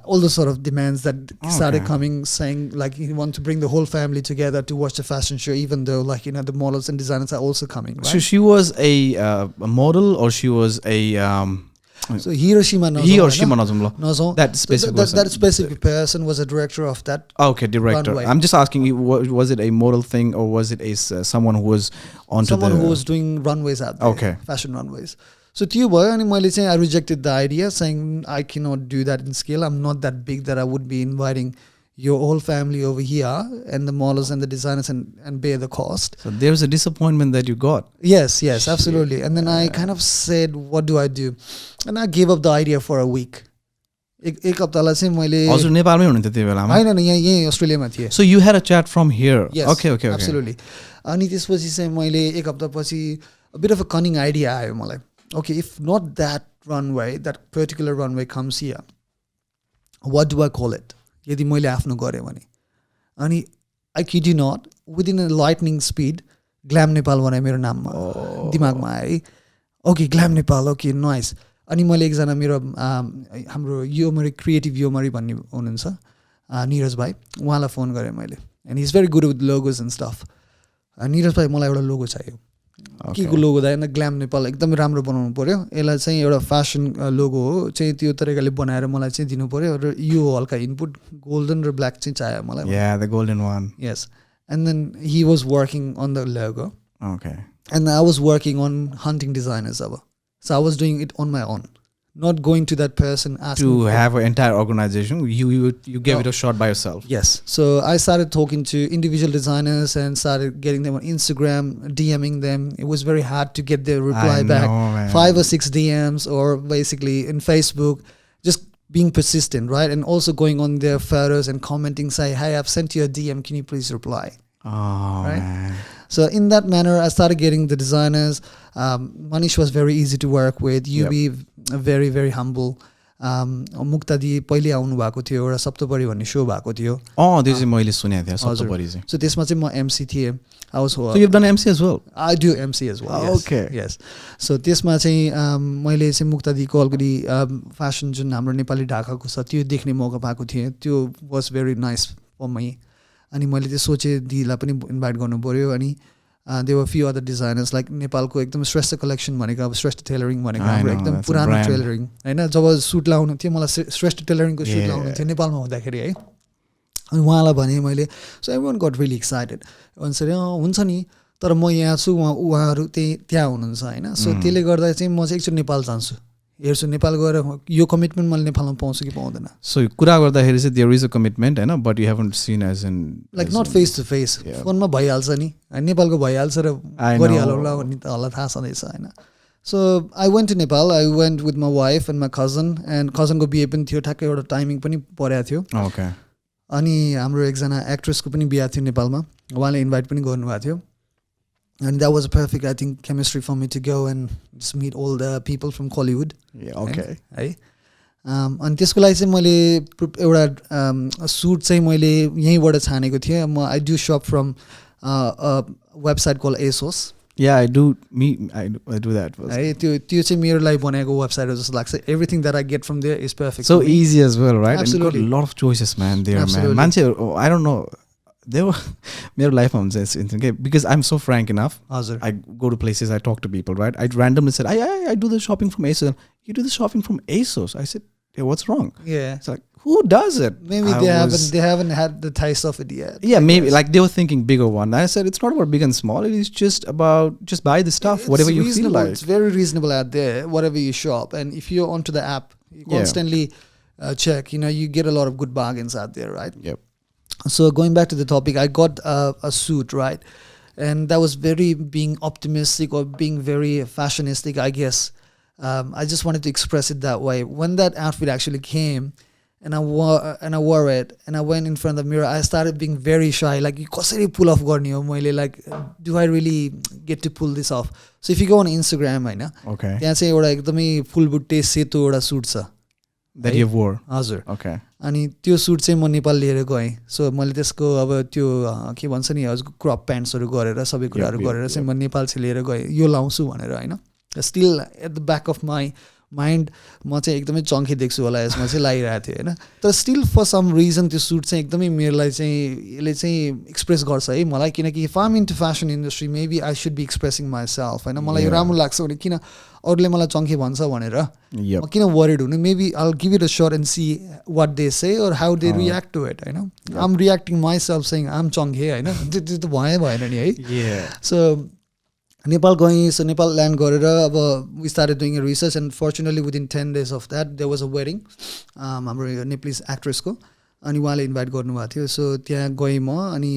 all the sort of demands that started coming, saying like you want to bring the whole family together to watch the fashion show, even though like the models and designers are also coming, right? So she was a model, or she was a so Hiroshima Nozum, that specific person. That specific person was a director of that. Okay, director. Runway. I'm just asking you, was it a model thing, or was it a someone who was someone who was doing runways out there? Okay, fashion runways. So त्यो भयो अनि मैले चाहिँ I rejected the idea, saying I cannot do that in scale. I'm not that big that I would be inviting your whole family over here and the models and the designers and bear the cost. So there was a disappointment that you got. Yes, absolutely. And then I kind of said, what do I do? And I gave up the idea for a week. एक हप्तालाई चाहिँ मैले हजुर नेपालमै हुनुहुन्थ्यो त्यो बेलामा? हैन यही अस्ट्रेलियामा थिए. So you had a chat from here. Yes, okay. Absolutely. अनि त्यसपछि चाहिँ मैले एक हप्तापछि a bit of a cunning idea आयो मलाई. Okay, if not that runway, that particular runway comes here, what do I call it? यदि मैले आफ्नो गरेँ भने. अनि I kid you not, within a lightning speed, Glam Nepal बनाए मेरो नाममा, दिमागमा आयो. Okay, Glam Nepal, okay, nice. अनि मैले एकजना मेरो हाम्रो योमरी क्रिएटिभ योमरी भन्ने हुनुहुन्छ निरज भाइ, उहाँलाई फोन गरेँ मैले. And he's very good with logos and stuff. Niraj भाइ मलाई एउटा लोगो चाहियो. के को लोगो दाइ? ग्ल्याम नेपाल एकदमै राम्रो बनाउनु पर्यो, यसलाई चाहिँ एउटा फ्यासन लोगो हो चाहिँ त्यो तरिकाले बनाएर मलाई चाहिँ दिनु पर्यो र यो हल्का इनपुट गोल्डन र ब्ल्याक चाहिँ चाहियो मलाई. Yeah, the golden one. Yes. And then he was working on the logo. Okay. And I was working on hunting designers. So I was doing it on my own, not going to that person asking to have an entire organization. You gave it a shot by yourself. Yes. So I started talking to individual designers and started getting them on Instagram, DMing them. It was very hard to get their reply back. Man. 5 or 6 DMs, or basically in Facebook, just being persistent, right? And also going on their photos and commenting, say, hey, I've sent you a DM, can you please reply? Oh, right? Man. So in that manner, I started getting the designers. Manish was very easy to work with. Yubi, very, very humble. मुक्तादी पहिले आउनु भएको थियो, एउटा सप्तपरी भन्ने show भएको थियो. त्यो चाहिँ मैले सुनेको थिएँ, सप्तपरी चाहिँ. So त्यसमा चाहिँ म MC थिएँ. So you've done MC as well? I do MC as well. Yes. Okay. Yes. So त्यसमा चाहिँ मैले चाहिँ मुक्तादीको अलिकति फ्यासन जुन हाम्रो नेपाली ढाकाको छ त्यो देख्ने मौका पाएको थिएँ. त्यो वाज भेरी नाइस फर मी. अनि मैले चाहिँ सोचेँ दिदीलाई पनि इन्भाइट गर्नु पर्यो. अनि there were a few other designers like नेपालको एकदम श्रेष्ठ कलेक्सन भनेको अब श्रेष्ठ टेलरिङ भनेको हाम्रो एकदम पुरानो टेलरिङ हैन. जब सुट लाउनु थियो मलाई श्रेष्ठ टेलरिङको सुट लाउनु थियो नेपालमा हुँदाखेरि है. अनि उहाँलाई भने मैले. सो एभ्रीवन गट रियली एक्साइटेड. भन्छ अरे हुन्छ नि, तर म यहाँ छु, उहाँहरू त्यहाँ हुनुहुन्छ हैन. सो त्यसले गर्दा चाहिँ म चाहिँ एकचोटि नेपाल जान्छु, हेर्छु नेपाल गएर यो कमिटमेन्ट मैले नेपालमा पाउँछु कि पाउँदैन. सो कुरा गर्दाखेरि चाहिँ देयर इज अ कमिटमेन्ट हैन, but you haven't seen as in like not face to face. फोनमा भइहाल्छ नि, नेपालको भइहाल्छ र गरिहालौँला भन्ने त हल्ला थाहा छँदैछ हैन. So I went to Nepal. I went with my wife and my cousin. And कजनको बिहे पनि थियो, ठ्याक्कै एउटा टाइमिङ पनि परेको थियो. ओके. अनि हाम्रो एकजना एक्ट्रेसको पनि बिहा थियो नेपालमा, उहाँले इन्भाइट पनि गर्नुभएको थियो. And that was a perfect, I think, chemistry for me to go and just meet all the people from Hollywood. Yeah, okay. है. अनि त्यसको लागि चाहिँ मैले एउटा सुट चाहिँ मैले यहीँबाट छानेको थिएँ. म I do shop from a website called ASOS. Yeah, I do that. है, त्यो चाहिँ मेरो लागि बनाएको वेबसाइट हो जस्तो लाग्छ. Everything that I get from there is perfect. So easy as well, right? Absolutely. And got a lot of choices, man. There, Absolutely. man. Manche, I don't know. They were मेरो लाइफमा हुन्छ because I'm so frank enough. I go to places, I talk to people, right? I randomly said, I do the shopping from ASOS. You do the shopping from ASOS? I said, yeah, what's wrong? Yeah. It's like, who does it? Maybe they haven't had the taste of it yet. Yeah, maybe like they were thinking bigger one. I said, it's not about big and small. It is just about just buy the stuff, whatever you feel like. It's very reasonable out there, whatever you shop. And if you're onto the app, you constantly check, you get a lot of good bargains out there, right? Yep. So going back to the topic, I got a suit, right? And that was very being optimistic or being very fashionistic, I guess. I just wanted to express it that way. When that outfit actually came and I wore it and I went in front of the mirror, I started being very shy. Like, कसरी pull off गर्ने हो मैले, like, do I really get to pull this off? So if you go on Instagram, Hahn, okay, त्यहाँ चाहिँ एउटा एकदमै full बुट्टे सेतो एउटा सुट छ. That you wore. हजुर Okay. अनि त्यो सुट चाहिँ म नेपाल लिएर गएँ सो मैले त्यसको अब त्यो के भन्छ नि हजुर क्रप प्यान्ट्सहरू गरेर सबै कुराहरू गरेर चाहिँ म नेपाल चाहिँ लिएर गएँ यो लाउँछु भनेर होइन still at the back of my mind म चाहिँ एकदमै चङ्खे देख्छु होला यसमा चाहिँ लागिरहेको थियो होइन तर स्टिल फर सम रिजन त्यो सुट चाहिँ एकदमै मेरोलाई चाहिँ यसले चाहिँ एक्सप्रेस गर्छ है मलाई किनकि if I'm into fashion industry maybe I should be expressing myself होइन मलाई यो राम्रो लाग्छ भने किन अरूले मलाई चङ्खे भन्छ भनेर म किन वरिड हुनु maybe I give it a shot and see what they say or how they react to it होइन आम रियाक्टिङ माइ सेल्फ सेङ आम चङ्खे होइन त्यो त भएन नि है सो नेपाल गएँ सो नेपाल ल्यान्ड गरेर अब we started doing a research and fortunately within 10 days of that there was a wedding हाम्रो नेप्लिज एक्ट्रेसको अनि उहाँले इन्भाइट गर्नुभएको थियो सो त्यहाँ गएँ म अनि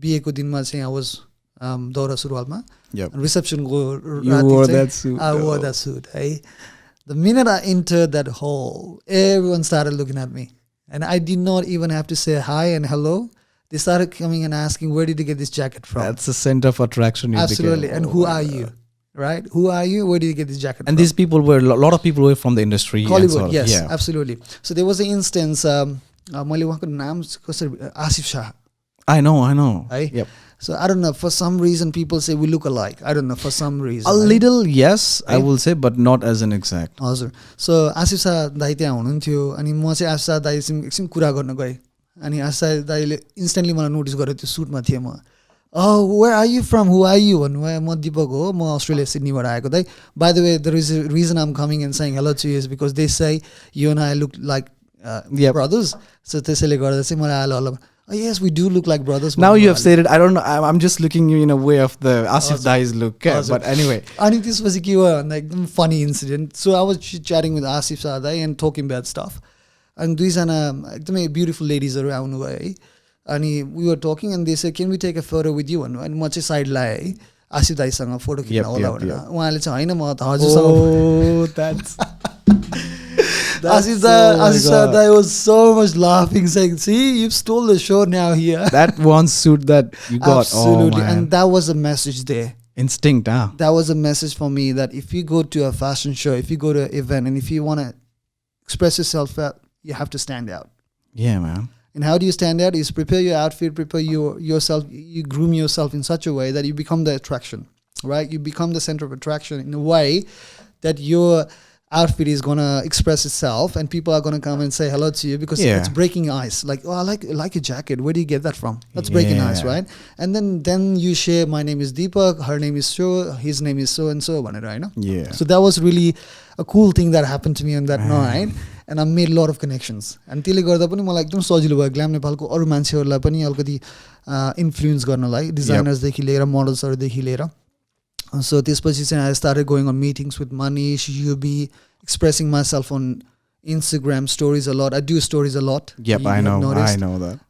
बिहेको दिनमा चाहिँ आई वाज दौरा सुरुवालमा रिसेप्सनको राति आई वोर द्याट सुट है the minute I enter that hall everyone started looking at me and I did not even have to say hi and hello. They started coming and asking, where did you get this jacket from? That's the center of attraction. Absolutely. And who are you? Right? Who are you? Where did you get this jacket from? And these people were, a lot of people were from the industry. Hollywood, yes, absolutely. So there was an instance, Asif Shah. I know. Right? Yep. So I don't know, for some reason people say we look alike. I don't know, for some reason. A little, yes, right? I will say, but not as an exact. हजुर. So Asif Shah दाइ त्यहाँ हुनुहुन्थ्यो अनि म चाहिँ आसिफ शाह दाइसँग एकछिन कुरा गर्न गएँ अनि आसिफ दाइले इन्स्टेन्टली मलाई नोटिस गरेर त्यो सुटमा थिएँ म where are you from who are you भन्नुभयो म दिपक हो म अस्ट्रेलिया सिडनीबाट आएको दाइ by the way the reason I'm coming and saying hello to you is because they say you and I look like brothers so त्यसैले गर्दा चाहिँ मलाई आलो होला yes we do look like brothers now you have said it I don't know I'm just looking you in a way of the Asif Dai's look but anyway अनि त्यसपछि के भयो भन्दा एकदम funny incident so I was chatting with Asif Dai and talking about stuff and दुईजना एकदमै beautiful ladies हरू आउनु भयो है अनि we were talking and they said can we take a photo with you अनि म चाहिँ साइड लाएँ है आसिफ दाइसँग फोटो खिच्न होला भनेर उहाँले चाहिँ हैन म त हजुरसँग that's Asif Dai was so much laughing, saying, "See, you've stole the show now here." That one suit that you got, absolutely, and that was a message there. Instinct, That was a message for me that if you go to a fashion show, if you go to an event, and if you want to express yourself, you have to stand out. Yeah, man. And how do you stand out? Is prepare your outfit, prepare yourself, you groom yourself in such a way that you become the attraction, right? You become the center of attraction in a way that your outfit is gonna express itself and people are gonna come and say hello to you because it's breaking ice like oh I like your jacket, where do you get that from? That's breaking ice, right? And then you share my name is Deepak, her name is so, his name is so and so bhanera Hahn. Yeah, so that was really a cool thing that happened to me on that night and I made a lot of connections and त्यसले गर्दा पनि मलाई एकदम सजिलो भयो glam नेपालको अरु मान्छेहरुलाई पनि अलिकति इन्फ्लुएन्स गर्नलाई डिजाइनर्स देखि लिएर मोडल्सहरु देखि लिएर. So त्यसपछि चाहिँ I started going on meetings with Manish, Yubi, expressing myself on Instagram stories a lot. I do stories a lot. Yep, I know that.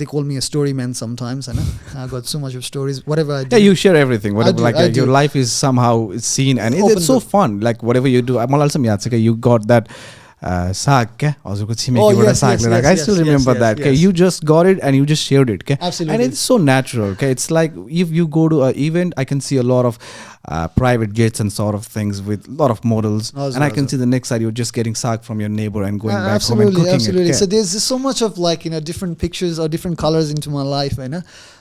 They call me a story man sometimes. I got so much of stories. Whatever I do. Yeah, you share everything. Whatever, I do. Your life is somehow seen and it's so fun. Like whatever you do. I'm also you got that saag I still remember that. You just got it and you just shared it. Absolutely. And it's so natural. It's like if you go to an event, I can see a lot of private jets and sort of things with a lot of models and I can see the next side you're just getting saag from your neighbor and going back home and cooking it. So there's so much of like different pictures or different colors into my life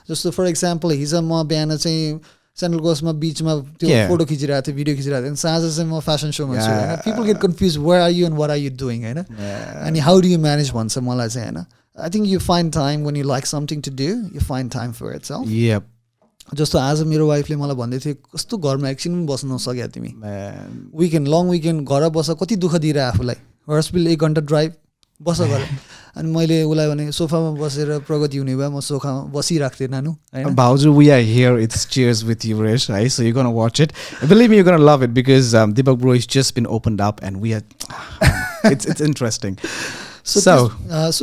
just so for example he's a ma biana चाहिँ central कोस्टमा बीचमा त्यो photo खिचिरहेको थियो video खिचिरहेको थियो अनि साँझ चाहिँ म fashion शोमा छु हैन people get confused where are you and what are you doing हैन अनि हाउ डु यु म्यानेज भन्छ मलाई चाहिँ हैन I think you find time when you like something to do you find time for itself. Yup जस्तो आज मेरो वाइफले मलाई भन्दै थियो कस्तो घरमा एकछिन पनि बस्न नसक्या तिमी विकेन्ड लङ विकेन्ड घर बस कति दुःख दिएर आफूलाई हर्सपिल 1 घण्टा ड्राइभ बस घर अनि मैले उलाई भने सोफामा बसेर प्रगति हुने भए म सोफामा बसिराख्थे नानु हैन. Bauju, we are here. It's cheers with Yuresh, right? So you're gonna watch it. Believe me, you're gonna love it because Deepak bro has just been opened up, and we are. it's interesting. So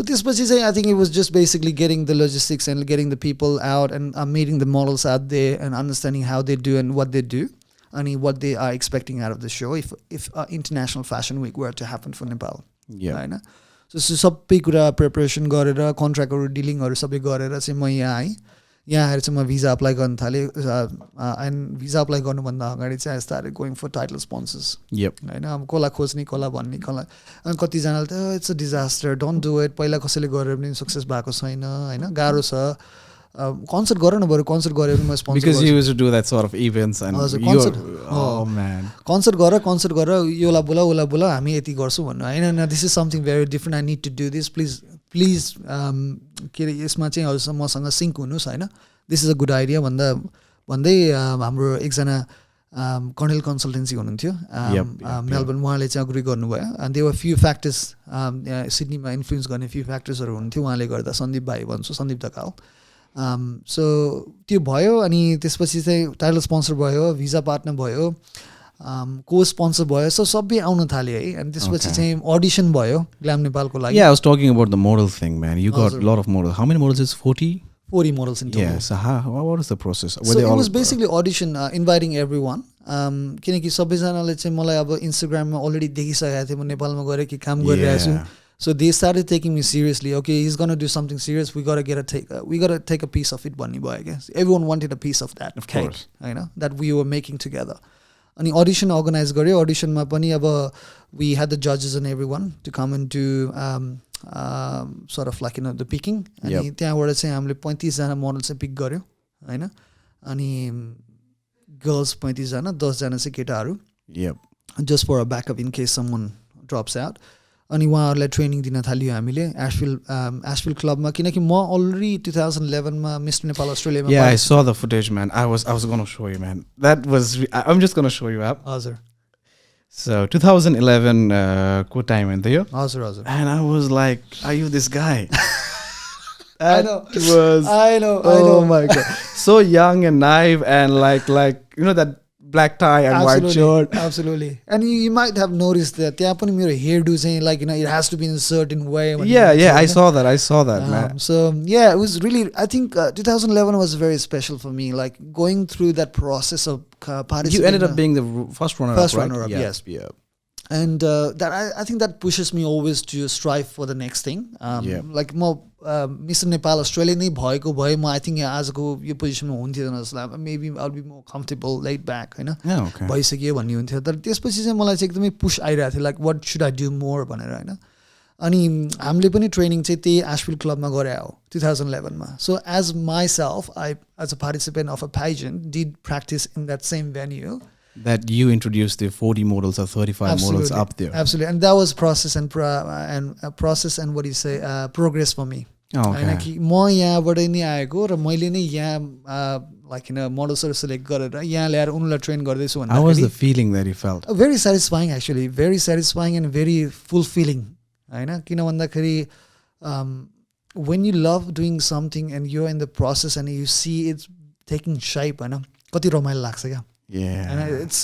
त्यसपछि चाहिँ I think it was just basically getting the logistics and getting the people out and meeting the models out there and understanding how they do and what they do and what they are expecting out of the show if international fashion week were to happen for Nepal. Yeah. हैन. सो सबै कुरा preparation गरेर कन्ट्र्याक्टहरू डिलिङहरू सबै गरेर चाहिँ म यहाँ आएँ यहाँ आएर चाहिँ म भिजा अप्लाई गर्न थालेँ एन्ड भिजा अप्लाई गर्नुभन्दा अगाडि चाहिँ I started going for title sponsors होइन अब कसलाई खोज्ने कसलाई भन्ने कसलाई अनि कतिजनाले त it's a disaster don't do it पहिला कसैले गरेर पनि सक्सेस भएको छैन होइन गाह्रो छ कन्सर्ट गर न बरु कन्सर्ट गरेर पनि म sponsor because you used to do that sort of events and oh man concert गर योला बोला ओला बोला हामी यति गर्छौँ भन्नु होइन this is something very different I need to do this please के अरे यसमा चाहिँ हजुर मसँग सिङ्क हुनुहोस् होइन this is a good idea भन्दै हाम्रो एकजना कर्नेल कन्सल्टेन्सी हुनुहुन्थ्यो मेलबर्न उहाँले चाहिँ अग्री गर्नुभयो अनि देवर फ्यु फ्याक्टर्स सिडनीमा इन्फ्लुएन्स गर्ने फ्यु फ्याक्टर्सहरू हुन्थ्यो उहाँले गर्दा सन्दीप भाइ भन्छु सन्दीप ढकाल सो त्यो भयो अनि त्यसपछि चाहिँ टाइटल स्पोन्सर भयो भिजा पार्टनर भयो को स्पोन्सर भयो सो सबै आउन थाल्यो है अनि त्यसपछि चाहिँ अडिसन भयो ग्ल्याम नेपालको लागि Yeah, I was talking about the model thing, man. You got a lot of models. How many models is 40? 40 models in total. Yeah, so what is the process? So it was basically audition, inviting everyone. किनकि सबैजनाले चाहिँ मलाई अब इन्स्टाग्राममा already देखिसकेको थिएँ म नेपालमा गएर कि काम गरिरहेको छु so they started taking me seriously. Okay, he's gonna do something serious. We gotta take a piece of it. Bunny boy, I guess everyone wanted a piece of that cake. I know that we were making together. And the audition organized gare audition ma pani aba we had the judges and everyone to come and do sort of like the picking. अनि त्यहाँबाट चाहिँ हामीले 35 जना model चाहिँ pick गर्यो हैन अनि girls 35 जना 10 जना चाहिँ केटाहरू just for a backup in case someone drops out. अनि उहाँहरूलाई ट्रेनिङ दिन थाल्यो हामीले एशफिल क्लबमा किनकि म अलरेडी 2011 मा मिस्टर नेपाल अस्ट्रेलियामा Yeah, I saw the footage, man. I was going to show you, man. That was I'm just going to show you up. हजुर So 2011 को time in there. हजुर And I was like, are you this guy? I know. I know. Oh my god. So young and naive and like that black tie and white shirt. Absolutely. And you might have noticed that त्यहाँ पनि मेरो hairdo चाहिँ like it has to be in a certain way. Yeah, I saw that, man. So yeah, it was really, I think 2011 was very special for me, like going through that process of participating. You ended up being the first runner-up, right? First runner-up, yes. Yeah. And that I think that pushes me always to strive for the next thing. Like Mr. Nepal Australia नै भएको भए म I think आजको यो पोजिसनमा हुन्थ्यो जस्तो लाग्छ maybe I'll be more comfortable laid back हैन भइसक्यो भन्ने हुन्थ्यो तर त्यसपछि चाहिँ मलाई चाहिँ एकदमै पुश आइरहेको थियो like what should I do more भनेर हैन अनि हामीले पनि ट्रेनिङ चाहिँ त्यही एशफिल क्लबमा गरे हो 2011 मा so as myself I as a participant of a pageant did practice in that same venue. That you introduced the 40 models or 35 models up there. Absolutely, and that was process and process and what do you say progress for me. होइन कि म यहाँबाट नै आएको र मैले नै यहाँ like मोडल्सहरू select गरेर यहाँ ल्याएर उनीलाई ट्रेन गर्दैछु भन्दा How was the feeling that you felt? Very satisfying actually, very satisfying and very fulfilling. होइन किन भन्दाखेरि when you love doing something and you're in the process and you see it taking shape होइन कति रमाइलो लाग्छ क्या. Yeah. And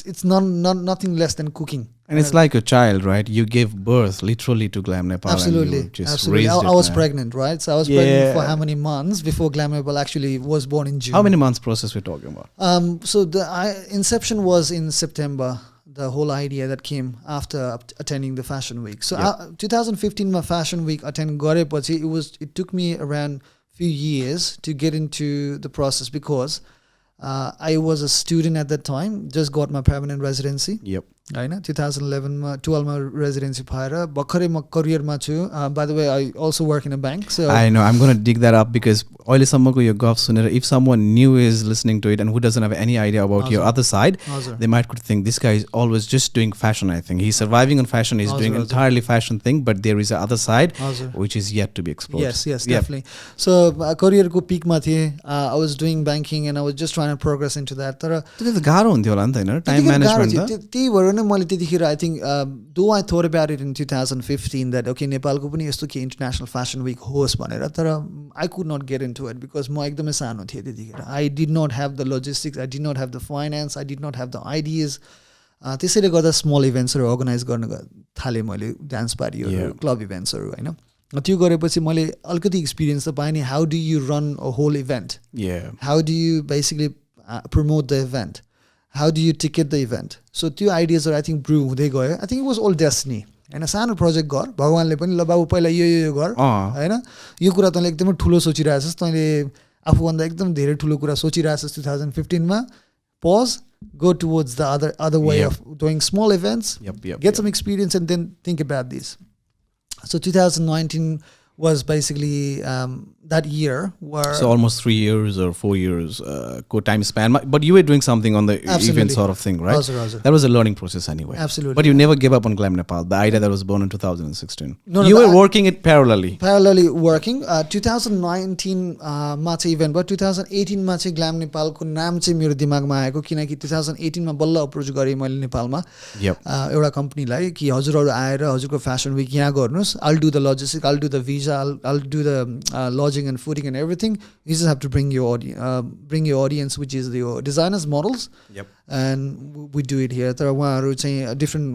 it's nothing less than cooking. And it's like a child, right? You gave birth literally to Glam Nepal. Absolutely. And you just absolutely. raised I was pregnant, right? So I was pregnant for how many months before Glam Nepal actually was born in June. How many months process we're talking about? So the inception was in September. The whole idea that came after attending the fashion week. So 2015 my fashion week attend garepachi it took me around few years to get into the process because I was a student at that time, just got my permanent residency. Yep. होइन 2011 मा 12 मा residency पाएर भर्खरै म करियरमा छु by the way I also work in a bank so I know I'm going to dig that up because अहिलेसम्मको यो गफ सुनेर if someone new is listening to it and who doesn't have any idea about your other side they might could think this guy is always just doing fashion. I think he's surviving on fashion, he's doing entirely fashion thing but there is a other side which is yet to be explored. Yes definitely. So करियरको पिकमा थिए I was doing banking and I was just trying to progress into that तर त्यो त गाह्रो हुन्थ्यो होला नि त हैन टाइम म्यानेजमेन्ट त्यही भएर नै मैले त्यतिखेर I think though I thought about it in 2015 that okay नेपालको पनि यस्तो के international fashion week होस् भनेर तर I could not get into it because म एकदमै सानो थिएँ त्यतिखेर. I did not have the logistics, I did not have the finance, I did not have the ideas. त्यसैले गर्दा स्मल इभेन्ट्सहरू अर्गनाइज गर्न थालेँ मैले डान्स पार्टीहरू क्लब इभेन्ट्सहरू होइन त्यो गरेपछि मैले अलिकति एक्सपिरियन्स त पाएँ नि how do you run a whole event how do you basically promote the event how do you ticket the event so त्यो आइडियाजहरू आई थिङ्क ब्रु हुँदै गयो. I think it was all destiny होइन सानो project गर भगवान्ले पनि ल बाबु पहिला यो गर होइन यो कुरा तैँले एकदमै ठुलो सोचिरहेछस् तैँले आफूभन्दा एकदम धेरै ठुलो कुरा सोचिरहेको छ 2015 मा pause, go towards the other way of doing small events, get some experience, and then think about this. So 2019 was basically that year where... So almost 3 years or 4 years time span. But you were doing something on the event sort of thing, right? Absolutely. That was a learning process anyway. Absolutely. But you never gave up on Glam Nepal, the idea that was born in 2016. No, you were working it parallelly. Parallelly working. 2019 मा चाहिँ event भयो. 2018 मा चाहिँ glam नेपालको नाम चाहिँ मेरो दिमागमा आएको किनकि 2018 मा बल्ल अप्रोच गरेँ मैले नेपालमा एउटा कम्पनीलाई कि हजुरहरू आएर हजुरको फ्यासन विक यहाँ गर्नुहोस्. I'll do the logistics, I'll do the visa, I'll do the lodging and fooding and everything. You just have to bring your audience, which is your designers, models, and we do it here. तर उहाँहरू चाहिँ different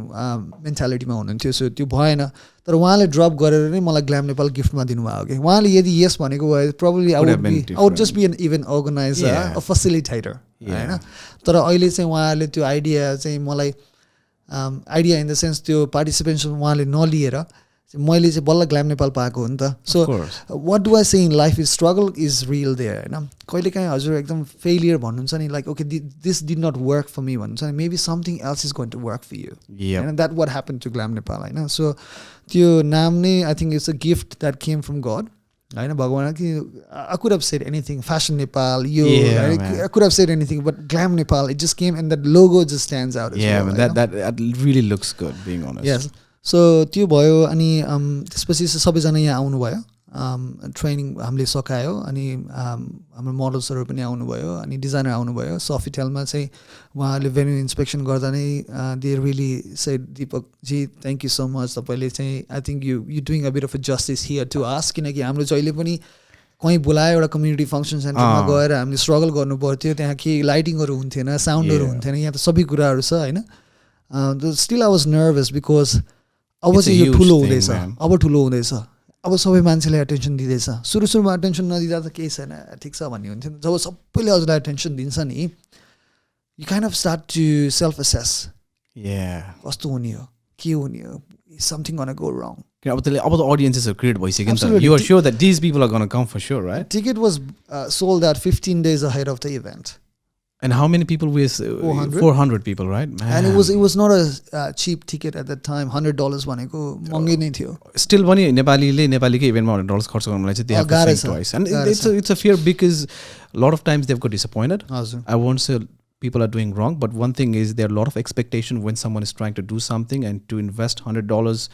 मेन्टालिटीमा हुनुहुन्थ्यो, सो त्यो भएन. तर उहाँले drop गरेर नै मलाई ग्ल्याम नेपाल गिफ्टमा दिनुभयो कि उहाँले यदि यस भनेको भए probably I would just be an event organizer, a facilitator, हैन. तर अहिले चाहिँ उहाँले त्यो आइडिया चाहिँ मलाई आइडिया इन द सेन्स त्यो पार्टिसिपेसन उहाँले नलिएर मैले चाहिँ बल्ल ग्ल्याम नेपाल पाएको हो नि त. सो वाट do I say in life is struggle is real there होइन. कहिलेकाहीँ हजुर एकदम फेलियर भन्नुहुन्छ नि like okay this did not work for me भन्नुहुन्छ नि maybe something else is going to work for you होइन. That what happen to Glam Nepal होइन. सो त्यो नाम नै I think it's a gift that came from God होइन. भगवान कि I could have said anything fashion Nepal यो आई could have said anything but glam Nepal it just came and that logo just stands out. that really looks good being honest. Yes. सो त्यो भयो अनि त्यसपछि सबैजना यहाँ आउनुभयो. ट्रेनिङ हामीले सकायो अनि हाम्रो मोडल्सहरू पनि आउनुभयो अनि डिजाइनर आउनुभयो. सफिटेलमा चाहिँ उहाँहरूले भेन्यू इन्सपेक्सन गर्दा नै they really said Dipak ji thank you so much. तपाईँले चाहिँ I think you doing a bit of a justice here to us. किनकि हाम्रो जहिले पनि कहीँ बोलायो एउटा कम्युनिटी फङ्सन सेन्टरमा गएर हामीले स्ट्रगल गर्नु पर्थ्यो. त्यहाँ के लाइटिङहरू हुन्थेन, साउन्डहरू हुन्थेन. यहाँ त सबै कुराहरू छ होइन. Still I was nervous because अब चाहिँ यो ठुलो हुँदैछ, अब ठुलो हुँदैछ, अब सबै मान्छेले एटेन्सन दिँदैछ. सुरुमा एटेन्सन नदिँदा त केही छैन, ठिक छ भन्ने हुन्थ्यो. जब सबैले हजुरलाई एटेन्सन दिन्छ नि you kind of start to self assess कस्तो हुने हो, के हुने हो, समथिङ गोना गो रङ. अब the audiences are created भइसक्यो नि त. You are sure that these people are going to come for sure, right? Ticket was sold out 15 days ahead of the event. And how many people were 400 people, right? Man. And it was not a cheap ticket at that time. $100 भनेको महँगै नै थियो. Still पनि नेपालीकै इभेन्टमा $100 खर्च गर्नलाई चाहिँ they have to think twice. And it's a fear because a lot of times they've got disappointed. I won't say people are doing wrong, but one thing is there are a lot of expectation when someone is trying to do something and to invest $100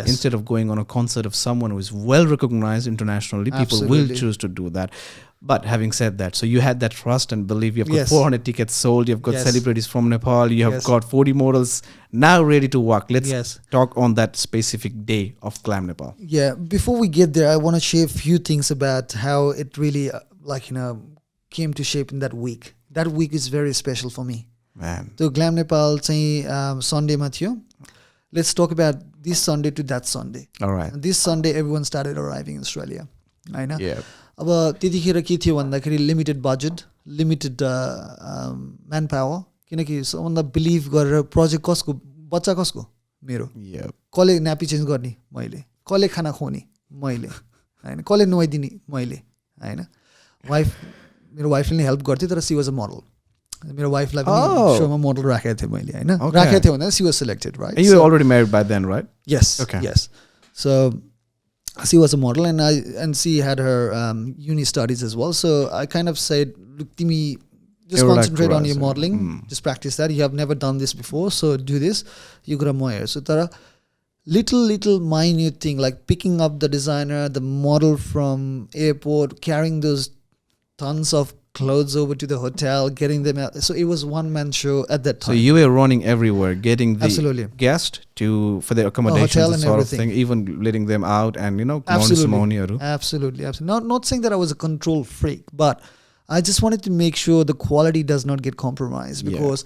instead of going on a concert of someone who is well recognized internationally. People will choose to do that. But having said that, so you had that trust and belief. You've got 400 tickets sold. You've got celebrities from Nepal. You have got 40 models now ready to work. Let's talk on that specific day of Glam Nepal. Yeah. Before we get there, I want to share a few things about how it really, came to shape in that week. That week is very special for me. Man. So Glam Nepal चाहिँ Sunday मा थियो. Let's talk about this Sunday to that Sunday. All right. And this Sunday everyone started arriving in Australia. होइन. Yeah. अब त्यतिखेर के थियो भन्दाखेरि limited budget, limited man power. किनकि सबभन्दा बिलिभ गरेर प्रोजेक्ट कसको, बच्चा कसको, मेरो. कसले न्यापी चेन्ज गर्ने मैले, कसले खाना खुवाउने मैले होइन, कसले नुहाइदिने मैले होइन. मेरो वाइफले नै हेल्प गर्थ्यो तर सी वाज अ मोडल. मेरो वाइफलाई पनि सोमा मोडल राखेको थिएँ मैले होइन. राखेको थिएँ भन्दा she was selected right. You were already married by then, right? Yes. Okay. Yes. So she was a model and she had her uni studies as well. So I kind of said, look, Timi, just concentrate on your modeling. Just practice that. You have never done this before, so do this. You got more. So tara little minute thing like picking up the designer, the model from airport, carrying those tons of clothes over to the hotel, getting them out. So it was one-man show at that time. So you were running everywhere, getting the guest for their accommodations and sort of thing, even letting them out and, Absolutely. Not saying that I was a control freak, but I just wanted to make sure the quality does not get compromised because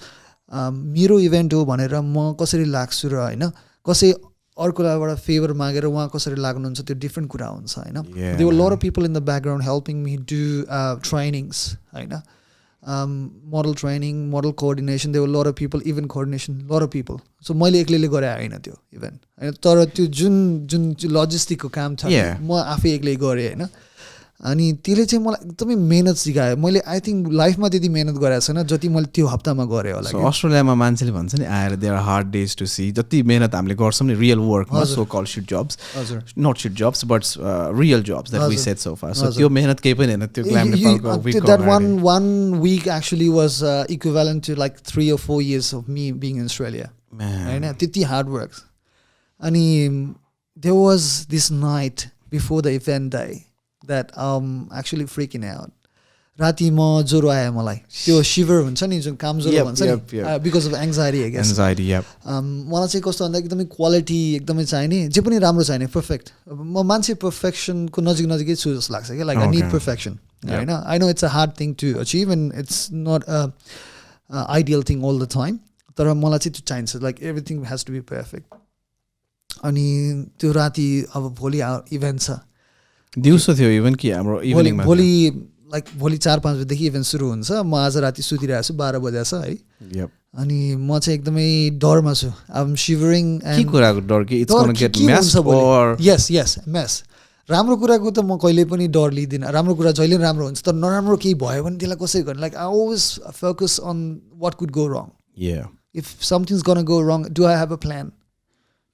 मेरो event हो भनेर म कसरी लाग्छु र होइन, कसै अर्कोबाट favour मागेर उहाँ कसरी लाग्नुहुन्छ त्यो डिफ्रेन्ट कुरा हुन्छ होइन. There were a lot of people in the background helping me do trainings होइन, model training, model coordination. There were a lot of people, event coordination, a lot of people. So मैले एक्लैले गरे होइन त्यो event होइन. तर त्यो जुन लजिस्टिकको काम छ म आफै एक्लै गरेँ होइन. अनि त्यसले चाहिँ मलाई एकदमै मेहनत सिकायो मैले आई थिङ्क लाइफमा त्यति मेहनत गरेको छैन जति मैले त्यो हप्तामा गरेँ होला सो अस्ट्रेलियामा मान्छेले भन्छ नि आएर there are hard days to see जति मेहनत हामीले गर्छौँ नि रियल वर्कमा so called shit jobs not shit jobs but real jobs that we said so far so त्यो मेहनत केही पनि होइन त्यो ग्ल्याम नेपालको week that one week actually was equivalent to like 3 or 4 years of me being in Australia होइन त्यति hard work अनि there was this night before the event day that actually freaking out राति म ज्वरो आयो मलाई त्यो शिवर हुन्छ नि जुन काम ज्वरो भन्छ नि because of anxiety I guess मलाई चाहिँ कस्तो भन्दा एकदमै क्वालिटी एकदमै चाहिने जे पनि राम्रो चाहिने पर्फेक्ट म मान्छे पर्फेक्सनको नजिकै छु जस्तो लाग्छ क्या लाइक आई निड पर्फेक्सन होइन I know it's a hard thing to achieve and it's not a ideal thing all the time तर मलाई चाहिँ त्यो चाहिन्छ like everything has to be perfect अनि त्यो राति अब भोलि इभेन्ट छ दिउँसो थियो इभेन्ट कि हाम्रो इभिनिङमा भोलि लाइक भोलि 4-5 बजेदेखि इभेन्ट सुरु हुन्छ म आज राति सुतिरहेको छु 12 बजे छ है अनि म चाहिँ एकदमै डरमा छु आई एम शिवरिङ के कुराको डर कि इट्स गोना गेट मेस और यस मेस राम्रो कुराको त म कहिले पनि डर लिदिनँ राम्रो कुरा जहिले पनि राम्रो हुन्छ तर नराम्रो केही भयो भने त्यसलाई कसरी गर्ने like I always focus on what could go wrong if something's gonna go wrong do I have a plan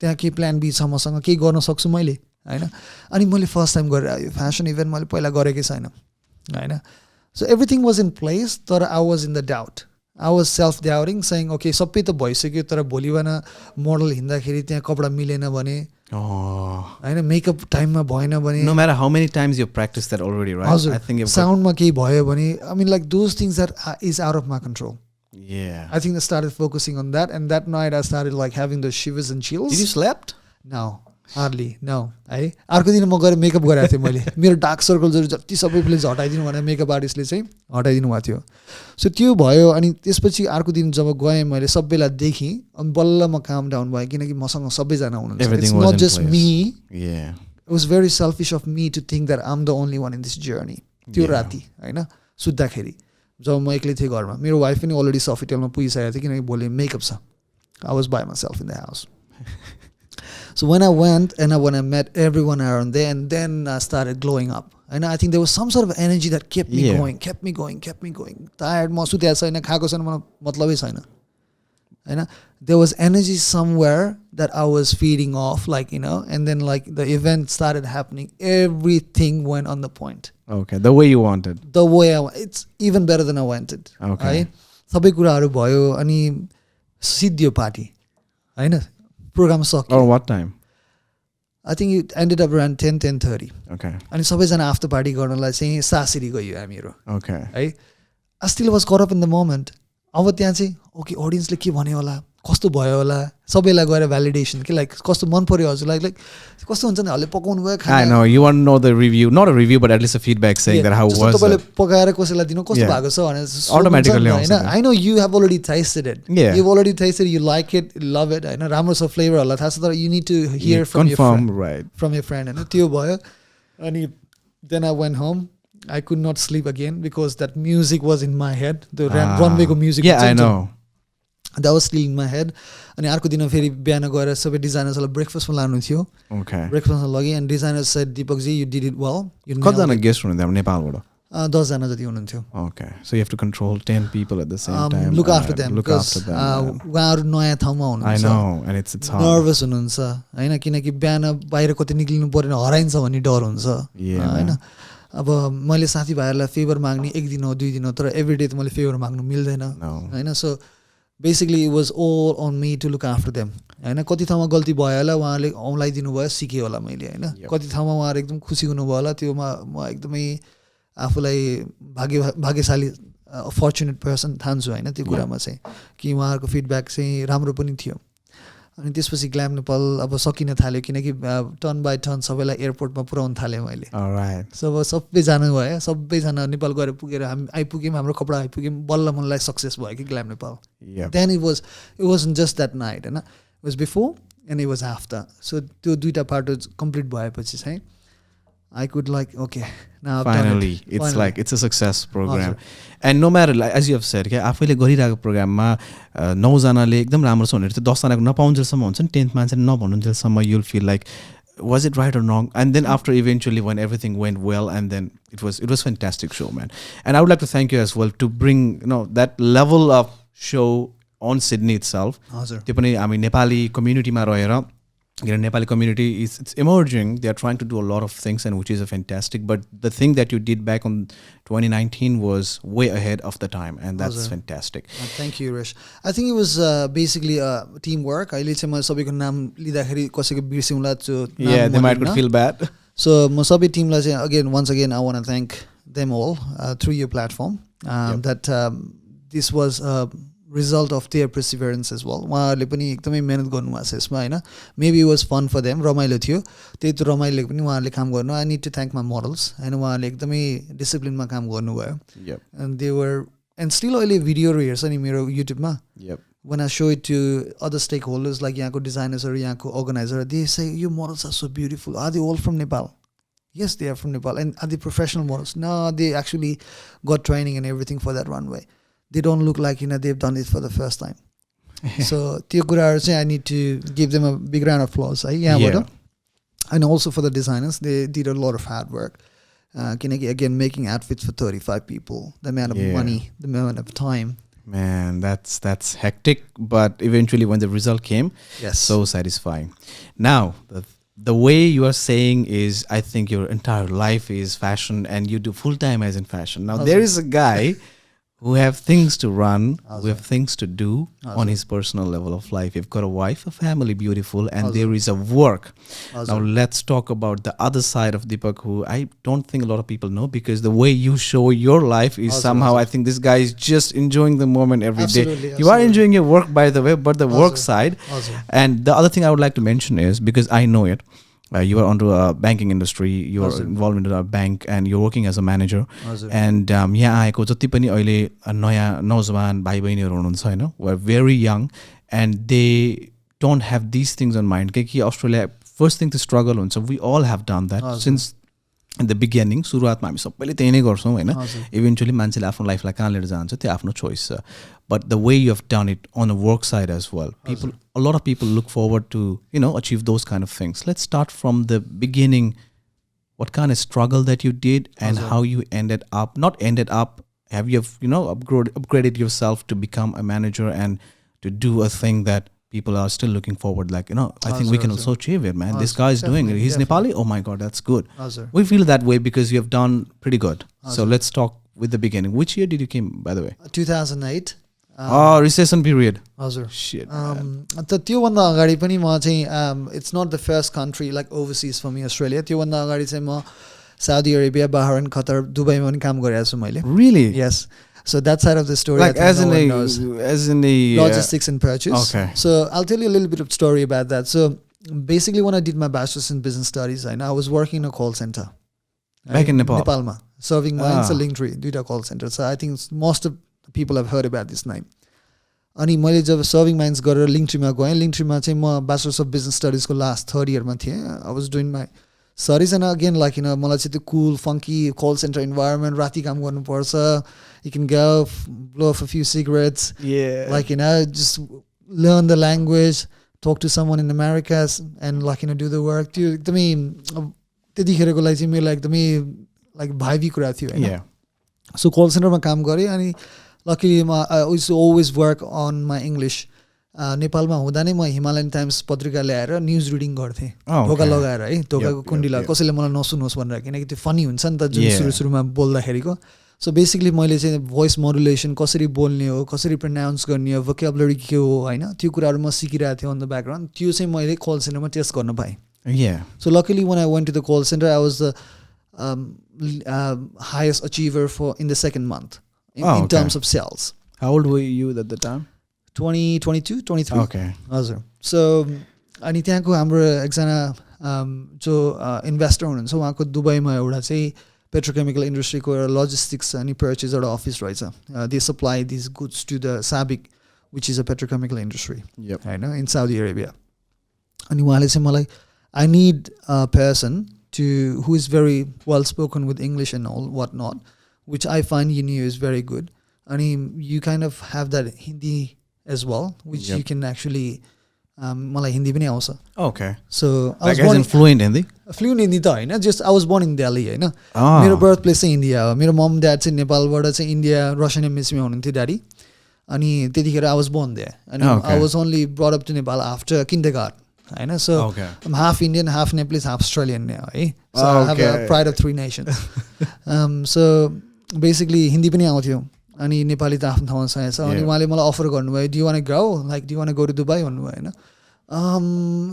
त्यहाँ केही प्लान बी छ मसँग केही गर्न सक्छु मैले होइन अनि मैले फर्स्ट टाइम गरेर यो फेसन इभेन्ट मैले पहिला गरेकै छैन होइन so everything was in place तर I was in the doubt I was self doubting saying okay सबै त भइसक्यो तर भोलि बिहान मोडल हिँड्दाखेरि त्यहाँ कपडा मिलेन भने होइन मेकअप टाइममा भएन भने no matter how many times you practise that already right I think साउन्डमा केही भयो भने I mean like those things that is out of my control I think I started focusing on that and that night I started like having the shivers and chills. Did you slept? No. Hardly, no. है अर्को दिन म गएर makeup गराएको थिएँ मैले मेरो dark सर्कल्सहरू जति सबै प्लेस हटाइदिनु भनेर मेकअप आर्टिस्टले चाहिँ हटाइदिनु भएको थियो सो त्यो भयो अनि त्यसपछि अर्को दिन जब गएँ मैले सबैलाई देखेँ अनि बल्ल म काम डाउन भएँ किनकि मसँग सबैजना हुनुहुन्छ it's not just me it was very selfish of me to think that I am the only one in this journey त्यो राति होइन सुत्दाखेरि जब म एक्लै थिएँ घरमा मेरो वाइफ पनि अलरेडी सफिटेलमा पुगिसकेको थियो किनकि भोलि मेकअप छ I was by my self in the house So when I went and when I met everyone around there and then I started glowing up. And I think there was some sort of energy that kept me going. Tired, म सुतेको छैन खाएको छैन मलाई मतलबै छैन होइन there was energy somewhere that I was feeding off like you know and then like the event started happening everything went on the point. Okay, the way you wanted. The way it's even better than I wanted. Okay. है सबै कुराहरू भयो अनि सिद्धियो party होइन programme सक्यो Or what time? I think it ended up around 10:30. Okay. अनि सबैजना after party गर्नलाई चाहिँ सासरी गयो हामीहरू Okay. है I still was caught up in the moment. अब त्यहाँ चाहिँ ओके अडियन्सले के भन्यो होला कस्तो भयो होला सबैलाई गएर भ्यालिडेसन कि लाइक कस्तो मन पर्यो हजुरलाई लाइक कस्तो हुन्छ निहरूले पकाउनु भयो खाना I know you want to know the review, not a review but at least a feedback saying that how was तपाईँले पकाएर कसैलाई दिनु कस्तो भएको छ भनेर automatically होइन I know you have already tasted it. You've already tasted it, you like it, you love it होइन राम्रो छ फ्लेभरहरूलाई थाहा छ तर you need to hear from your friend. Right. From your friend होइन त्यो भयो अनि then I went home. I could not sleep again because that music was in my head. The runway ko music. Yeah, I know. That was still in my head. अनि अर्को दिन फेरि बिहान गएर सबै डिजाइनर्सलाई ब्रेकफास्टमा लानु थियो ब्रेकफास्टमा लगेँ and designer said Dipak ji you did it well कतिजना गेस्ट हुनुहुन्थ्यो नेपालबाट 10 जना जति हुनुहुन्थ्यो Okay, so you have to control 10 people at the same time. Look after them because उहाँहरू नयाँ ठाउँमा हुनुहुन्छ I know and it's hard. Nervous हुनुहुन्छ होइन किनकि बिहान बाहिर कतै निक्लिनु परेन हराइन्छ भन्ने डर हुन्छ होइन अब मैले साथीभाइहरूलाई फेभर माग्ने एक दिन हो 2 दिन हो तर एभ्री डे त मैले फेभर माग्नु मिल्दैन होइन so basically it was all on me to look after them होइन कति ठाउँमा गल्ती भयो होला उहाँहरूले औँलाइदिनु भयो सिकेँ होला मैले होइन कति ठाउँमा उहाँहरू एकदम खुसी हुनुभयो होला त्योमा म एकदमै आफूलाई भाग्यशाली फर्चुनेट पर्सन ठान्छु होइन त्यो कुरामा चाहिँ कि उहाँहरूको फिडब्याक चाहिँ राम्रो पनि थियो अनि त्यसपछि ग्ल्याम नेपाल अब सकिन थाल्यो किनकि टर्न बाई टर्न सबैलाई एयरपोर्टमा पुऱ्याउन थालेँ मैले सो अब सबैजना भयो सबैजना नेपाल गएर पुगेर हामी आइपुग्यौँ हाम्रो कपडा आइपुग्यौँ बल्ल मनलाई सक्सेस भयो कि Glam Nepal then it was just that night होइन it was before and it was after so त्यो दुईवटा पार्ट कम्प्लिट भएपछि चाहिँ I could like okay now finally it's like it's a success program and no matter like as you have said आफैले गरिरहेको प्रोग्राममा 9 जनाले एकदम राम्रो छ भनेर चाहिँ 10 जनाको नपाउन्जेलसम्म हुन्छ नि 10th मान्छेले नभन्नुन्जेलसम्म you'll feel like was it right or wrong? And then after eventually when everything went well, and then it was fantastic show, man. And I would like to thank you as well to bring that level of show on Sydney itself. त्यो पनि हामी नेपाली कम्युनिटीमा रहेर Nepali community it's emerging. They are trying to do a lot of things, and which is a fantastic. But the thing that you did back on 2019 was way ahead of the time, and that's fantastic. Thank you, Yuresh. I think it was basically teamwork. अहिले चाहिँ म सबैको नाम लिँदाखेरि कसैको बिर्सिउँला त्यो Yeah, they might feel bad. So म सबै टिमलाई चाहिँ once again I want to thank them all through your platform. That this was a result of their perseverance as well. उहाँहरूले पनि एकदमै मेहनत गर्नुभएको छ यसमा हैन. Maybe it was fun for them, रमाइलो थियो. त्यही त रमाइलो पनि उहाँहरूले काम गर्नु. I need to thank my models. हैन उहाँहरूले एकदमै डिसिप्लिनमा काम गर्नुभयो. Yep. And they were, and still अहिले भिडियो हेर्छ नि मेरो युट्युबमा. Yep. When I show it to other stakeholders like यहाँको designers or यहाँको organizer, they say your models are so beautiful. Are they all from Nepal? Yes, they are from Nepal. And are they professional models? No, they actually got training and everything for that runway. They don't look like they've done it for the first time. So I need to give them a big round of applause. And also for the designers, they did a lot of hard work. Again, making outfits for 35 people, the amount of money, the amount of time. Man, that's hectic, but eventually when the result came, so satisfying. Now, the way you are saying is, I think your entire life is fashion and you do full-time as in fashion. Now, there is a guy who have things to run, who have things to do on his personal level of life. You've got a wife, a family, beautiful, and there is a work. Now let's talk about the other side of Deepak, who I don't think a lot of people know, because the way you show your life is somehow, I think this guy is just enjoying the moment every day. You are enjoying your work, by the way, but the work side. And the other thing I would like to mention is, because I know it, you are onto a banking industry, you are involved in a bank, and you're working as a manager. And यहाँ आएको जति पनि अहिले नयाँ नौजवान भाइ बहिनीहरू हुनुहुन्छ हैन, were very young and they don't have these things on mind. कि Australia first thing to struggle हुन्छ. We all have done that since in the beginning. सुरुवातमा हामी सबैले त्यही नै गर्छौं हैन. Eventually मान्छेले आफ्नो लाइफलाई कहाँ लिएर जान्छ त्यो आफ्नो choice छ. But the way you have done it on the work side as well, a lot of people look forward to achieve those kind of things. Let's start from the beginning. What kind of struggle that you did and how you have you upgraded yourself to become a manager and to do a thing that people are still looking forward, like I think we can also achieve it, man. This guy is doing it. He's Nepali. Oh my god, that's good. We feel that way because you have done pretty good. So let's talk with the beginning. Which year did you came, by the way? 2008. Recession period. Shit. त्यो भन्दा अगाडि पनि म चाहिँ it's not the first country like overseas for me, Australia. त्यो भन्दा अगाडि चाहिँ म Saudi Arabia, Bahrain, Qatar, Dubai मा पनि काम गरिरहेको छु मैले. Really? Yes. So that side of the story, like as in the logistics and purchase. Okay. So I'll tell you a little bit of story about that. So basically, when I did my bachelor's in business studies, I was working in a call center. Back in Nepal. Nepalma, serving mines, a Linktree, duita call center. So I think most of the people have heard about this name. अनि मैले जब serving mines गरेर लिङ्कट्रीमा गएँ, लिङ्कट्रीमा चाहिँ म bachelors of business स्टडिजको last third इयरमा थिएँ. I was doing my studies and again like मलाई चाहिँ त्यो कुल फङ्की कल सेन्टर इन्भाइरोमेन्ट, राति काम गर्नुपर्छ, you can go blow off a few cigarettes, like just learn the language, talk to someone in America and like do the work. त्यो एकदमै त्यतिखेरको लागि चाहिँ मेरो लागि एकदमै लाइक भाइबी कुरा थियो हैन. सो कल सेन्टरमा काम गरेँ अनि luckily I used to always work on my English. नेपालमा हुँदा नै म हिमालयन टाइम्स पत्रिका ल्याएर न्युज रिडिङ गर्थेँ ढोका लगाएर है, ढोकाको कुण्डी लगाएर कसैले मलाई नसुनोस् भनेर, किनकि त्यो फनी हुन्छ नि त जुन सुरुमा बोल्दाखेरिको. सो बेसिकली मैले चाहिँ भोइस मोडुलेसन कसरी बोल्ने हो, कसरी प्रनाउन्स गर्ने हो, भोकेबुलरी के हो हैन, त्यो कुराहरू म सिकिरहेको थिएँ अन द ब्याकग्राउन्ड. त्यो चाहिँ मैले कल सेन्टरमा टेस्ट गर्न पाएँ. So luckily when I went to the call center, I was the highest achiever in the second month in terms of sales. How old were you at the time? 22, 23. Okay. So अनि त्यहाँको हाम्रो एकजना जो investor हुनुहुन्छ उहाँको दुबईमा एउटा चाहिँ petrochemical इन्डस्ट्रीको एउटा लजिस्टिक्स अनि पर्चेज एउटा अफिस रहेछ. They supply this goods to the SABIC which is a petrochemical industry होइन इन साउदी अरेबिया. अनि उहाँले चाहिँ मलाई I need a person to who is very well spoken with English and all whatnot, which I find you is very good. I mean, you kind of have that Hindi as well, which you can actually मलाई हिन्दी पनि आउँछ Okay. So Like as in fluent Hindi? Fluent Hindi त होइन just I was born in Delhi होइन मेरो birth place चाहिँ India हो मेरो मम ड्याड चाहिँ नेपालबाट चाहिँ इन्डिया रसियन एमएससीमा हुनुहुन्थ्यो ड्याडी अनि त्यतिखेर आई वाज बोर्न देयर अनि I was only brought up to Nepal after kindergarten होइन so I'm half Indian, half Nepalese, half Australian now है so I have a pride of 3 nations so basically Hindi पनि आउँथ्यो अनि नेपाली त आफ्नो ठाउँमा छ अनि उहाँले मलाई अफर गर्नुभयो do you want to go like do you want to go to Dubai भन्नुभयो होइन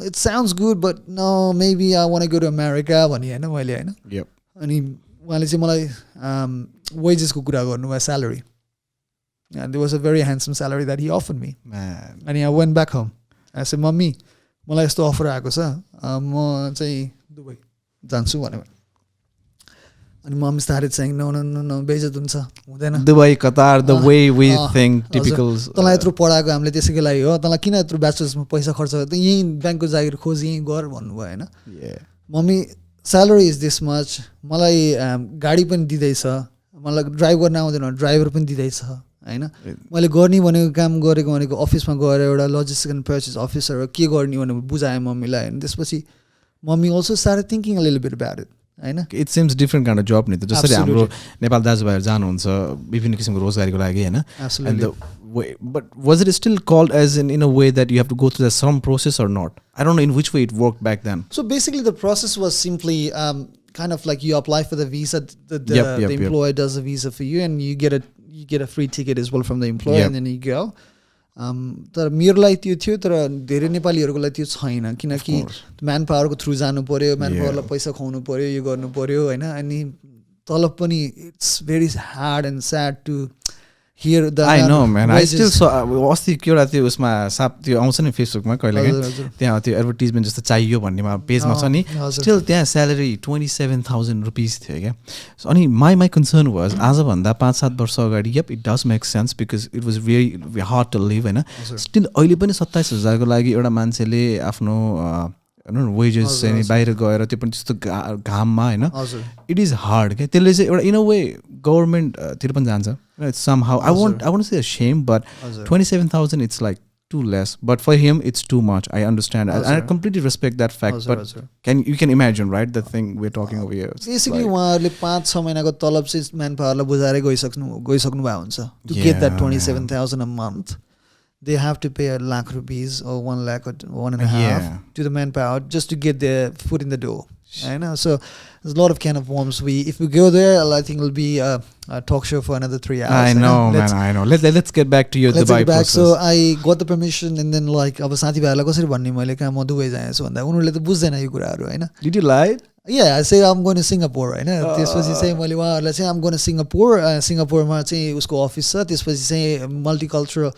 it sounds good but no maybe I want to go to America भने होइन मैले होइन अनि उहाँले चाहिँ मलाई wagesको कुरा गर्नुभयो salary and there was a very handsome salary that he offered me and I went back home I said mummy मलाई यस्तो अफर आएको छ म चाहिँ दुबई जान्छु भनेर अनि मम started saying no no no no बेइज्जत हुन्छ हुँदैन Dubai Qatar the way we think typical तँलाई यत्रो पढाएको हामीले त्यसैको लागि हो तँलाई किन यत्रो ब्याचलर्समा पैसा खर्च गर्दै यहीँ ब्याङ्कको जागिर खोज यहीँ गर भन्नुभयो होइन mummy salary is this much मलाई गाडी पनि दिँदैछ मलाई ड्राइभ गर्न आउँदैन ड्राइभर पनि दिँदैछ होइन मैले गर्ने भनेको काम गरेको भनेको अफिसमा गएर एउटा लजिस्टिक एन्ड पर्चेस अफिसर के गर्ने भनेर बुझाएँ मम्मीलाई होइन त्यसपछि mummy also started thinking a little bit about it होइन it seems different kind of जब नि त जसरी हाम्रो नेपाल दाजुभाइहरू जानुहुन्छ विभिन्न किसिमको रोजगारीको लागि होइन but was it still called as in a way that you have to go through some process or not? I don't know in which way it worked back then. So basically the process was simply kind of like you apply for the visa, the employer does a visa for you and you get a free ticket as well from the employer and then you go. तर मेरोलाई त्यो थियो तर धेरै नेपालीहरूको लागि त्यो छैन किनकि म्यान पावरको थ्रु जानु पर्यो म्यान पावरलाई पैसा खुवाउनु पर्यो यो गर्नु पर्यो होइन अनि तलब पनि it's very hard and sad to hear the I know man I still अस्ति एउटा त्यो उसमा साप त्यो आउँछ नि फेसबुकमा कहिले त्यहाँ त्यो एडभर्टिजमेन्ट जस्तो चाहियो भन्नेमा पेजमा छ नि स्टिल त्यहाँ स्यालेरी 27,000 रुपिस थियो क्या अनि माई कन्सर्न वाज आजभन्दा 5-7 वर्ष अगाडि yup it does make sense because it was very hard to live होइन स्टिल अहिले पनि 27,000 को लागि एउटा मान्छेले आफ्नो वेजेस चाहिँ बाहिर गएर त्यो पनि त्यस्तो घाममा होइन इट इज हार्ड क्या त्यसले चाहिँ एउटा इन अ वे गभर्मेन्टतिर पनि जान्छ somehow I won't say a shame but 27,000 it's like too less but for him it's too much I understand and I completely respect that fact but you can imagine right the thing we're talking over here basically उहाँहरूले 5-6 महिनाको तलब चाहिँ म्यान पावरलाई बुझाएर गइसक्नु भए हुन्छ to get that 27,000 a month they have to pay $1 lakh or 1 lakh or 1.5 to the manpower just to get their foot in the door I know so there's a lot of can of worms if we go there I think it'll be a talk show for another 3 hours I know man I know let's get back to your Dubai process so I got the permission and then like अब साथीभाइहरुलाई कसरी भन्ने मैले कहाँ म Dubai जान्छु भन्दा उनीहरुले त बुझ्दैन यो कुराहरु हैन did you lie yeah I say I'm going to Singapore हैन त्यसपछि चाहिँ मैले उहाँहरुलाई चाहिँ I'm going to Singapore मा चाहिँ उसको अफिस छ त्यसपछि चाहिँ multicultural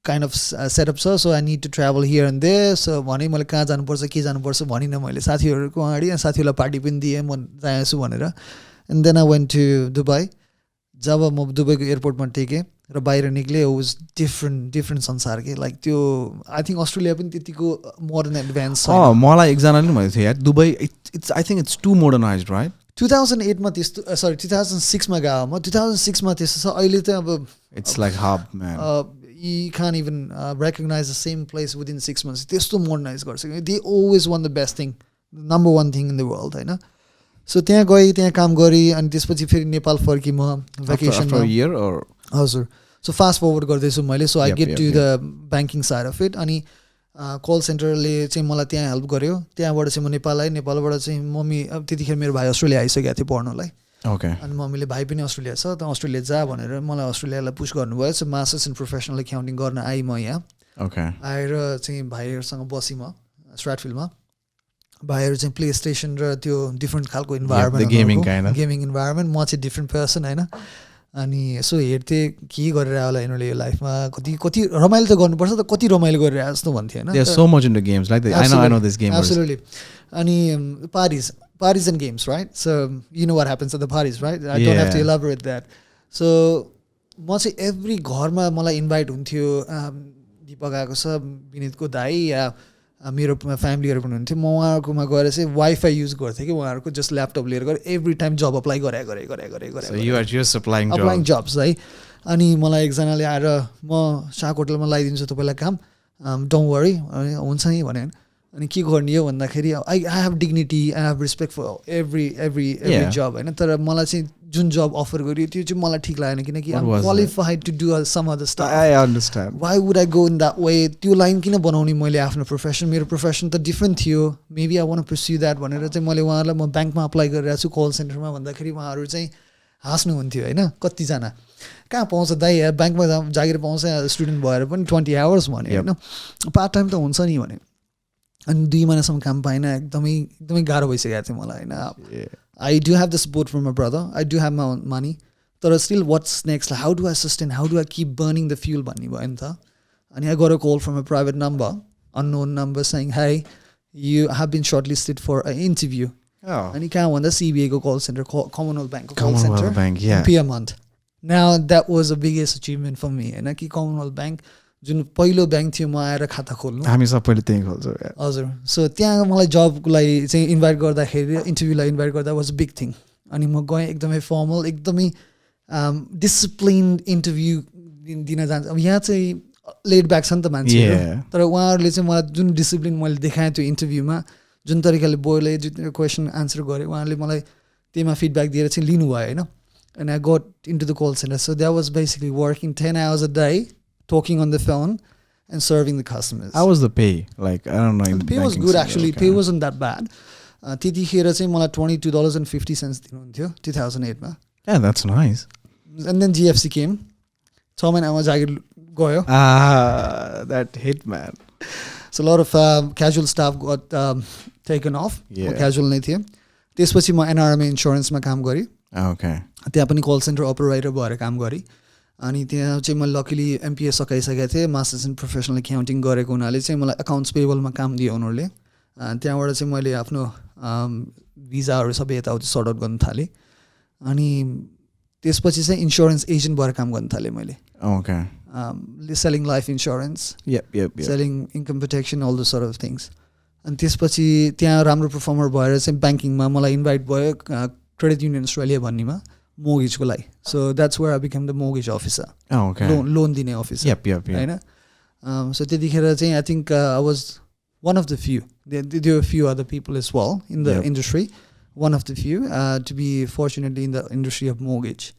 kind of setup so I need to travel here and there so भने मैले कहाँ जानुपर्छ के जानुपर्छ भनिन मैले साथीहरुको अगाडि अनि साथीहरुलाई पार्टी पनि दिएँ म जान्छु भनेर and then I went to Dubai जब म दुबईको एयरपोर्टमा टेकेँ र बाहिर निक्ले it was different संसार के like त्यो I think अस्ट्रेलिया पनि त्यतिको modern advanced छ मलाई एकजनाले पनि भन्दै थियो यार Dubai it's I think it's too modernized right 2008 मा त्यस्तो 2006 मा गएको म 2006 मा त्यस्तो छ अहिले त अब it's like hub man you can't even recognize the same place within 6 months त्यस्तो modernize गर्छ they always want the best thing number one thing in the world Hahn so त्यहाँ गए त्यहाँ काम गरे अनि त्यसपछि फेरि नेपाल फर्की म vacation for a year or हजुर so fast forward गर्दैछु मैले so I get to the banking side of it अनि कल सेन्टरले चाहिँ मलाई त्यहाँ हेल्प गर्यो त्यहाँबाट चाहिँ म नेपाल आएँ नेपालबाट चाहिँ मम्मी अब त्यतिखेर मेरो भाइ अस्ट्रेलिया आइसकेको थियो पढ्नलाई अनि मम्मीले भाइ पनि अस्ट्रेलिया छ त अस्ट्रेलिया जा भनेर मलाई अस्ट्रेलियालाई पुश गर्नुभयो सो मास्टर्स इन प्रोफेसनल एकाउन्टिङ गर्न आएँ म यहाँ आएर चाहिँ भाइहरूसँग बसेँ म स्ट्राटफिल्डमा भाइहरू चाहिँ प्ले स्टेसन र त्यो डिफ्रेन्ट खालको इन्भाइरोमेन्ट गेमिङ इन्भाइरोमेन्ट म चाहिँ डिफ्रेन्ट पर्सन होइन अनि यसो हेर्थेँ के गरेर होला यिनीहरूले यो लाइफमा कति रमाइलो त गर्नुपर्छ त कति रमाइलो गरेर आए जस्तो भन्थ्यो होइन एब्सोल्युटली अनि parties and games, right? So you know what happens at the parties, right? I don't have to elaborate that. So म चाहिँ एभ्री घरमा मलाई इन्भाइट हुन्थ्यो दिपक आएको छ विनितको दाइ या मेरो फ्यामिलीहरू पनि हुन्थ्यो म उहाँहरूकोमा गएर चाहिँ वाइफाई युज गर्थेँ कि उहाँहरूको जस्ट ल्यापटप लिएर गएर एभ्री टाइम जब अप्लाई गरेँ जब्स है अनि मलाई एकजनाले आएर म शाक होटलमा लगाइदिन्छु तपाईँलाई काम डोन्ट वरी हुन्छ नि भने अनि के गर्ने हो भन्दाखेरि I have dignity I have respect for every जब होइन तर मलाई चाहिँ जुन जब अफर गर्यो त्यो चाहिँ मलाई ठिक लागेन किनकि I am qualified to do some other stuff I understand why would I go in that way त्यो लाइन किन बनाउने मैले आफ्नो प्रोफेसन मेरो प्रोफेसन त डिफ्रेन्ट थियो maybe I want pursue that भनेर चाहिँ मैले उहाँहरूलाई म ब्याङ्कमा अप्लाई गरिरहेको छु कल सेन्टरमा भन्दाखेरि उहाँहरू चाहिँ हाँस्नुहुन्थ्यो होइन कतिजना कहाँ पाउँछ दाइ ब्याङ्कमा जागिर पाउँछ स्टुडेन्ट भएर पनि 20 आवर्स भने होइन पार्ट टाइम त हुन्छ नि भने अनि 2 महिनासम्म काम पाएन एकदमै गाह्रो भइसकेको थियो मलाई होइन I do have the support from my brother I do have my money तर still what's next how do I sustain how do I keep burning the fuel भन्ने भयो नि त अनि I got a call from a private number unknown number saying hi you have been shortlisted for a interview अनि कहाँ भन्दा सिबिआईको कल centre Commonwealth ब्याङ्कको call centre pay a month now that was the biggest achievement for me होइन कि Commonwealth bank जुन पहिलो bank थियो म आएर खाता खोल्नु हामी सबैले त्यही खोल्छौँ हजुर सो त्यहाँ मलाई जबको लागि चाहिँ इन्भाइट गर्दाखेरि इन्टरभ्यूलाई इन्भाइट गर्दा वाज अ बिग थिङ अनि म गएँ एकदमै फर्मल एकदमै डिसिप्लिन इन्टरभ्यू दिन जान्छ अब यहाँ चाहिँ लेड ब्याक छ नि त मान्छेहरू तर उहाँहरूले चाहिँ मलाई जुन डिसिप्लिन मैले देखाएँ त्यो इन्टरभ्यूमा जुन तरिकाले बोले जुन क्वेसन आन्सर गरेँ उहाँहरूले मलाई त्यहीमा फिडब्याक दिएर चाहिँ लिनुभयो होइन and I gut into the कल centre so that was basically working 10 hours a day talking on the phone and serving the customers. How was the pay? Like, I don't know. The pay was good actually. Okay. Pay wasn't that bad. त्यतिखेर चाहिँ मलाई $22.50 दिनुहुन्थ्यो 2008 मा. Yeah, that's nice. And then GFC came. 6 महिनामा जागिर गयो. That hit man. So a lot of casual staff got taken off. Yeah. Casual नै थियो. त्यसपछि म NRMA इन्स्योरेन्समा काम गरेँ. Okay. त्यहाँ पनि कल सेन्टर अपरेटर भएर काम गरेँ. अनि त्यहाँ चाहिँ मैले लकिली एमपिए सकाइसकेको थिएँ मास्टर्स इन प्रोफेसनल एकाउन्टिङ गरेको हुनाले चाहिँ मलाई अकाउन्ट्स पेबलमा काम दियो उनीहरूले त्यहाँबाट चाहिँ मैले आफ्नो भिजाहरू सबै यताउति सर्ट आउट गर्न थालेँ अनि त्यसपछि चाहिँ इन्स्योरेन्स एजेन्ट भएर काम गर्न थालेँ मैले selling life insurance selling income protection all the sort of things अनि त्यसपछि त्यहाँ राम्रो पर्फर्मर भएर चाहिँ ब्याङ्किङमा मलाई इन्भाइट भयो क्रेडिट युनियन अस्ट्रेलिया भन्नेमा मोर्गेजको लागि so that's where I become the mortgage officer loan दिने अफिसर होइन सो त्यतिखेर चाहिँ I think I was one of the few there few other people as well in the industry one of the few to be fortunately in the industry of mortgage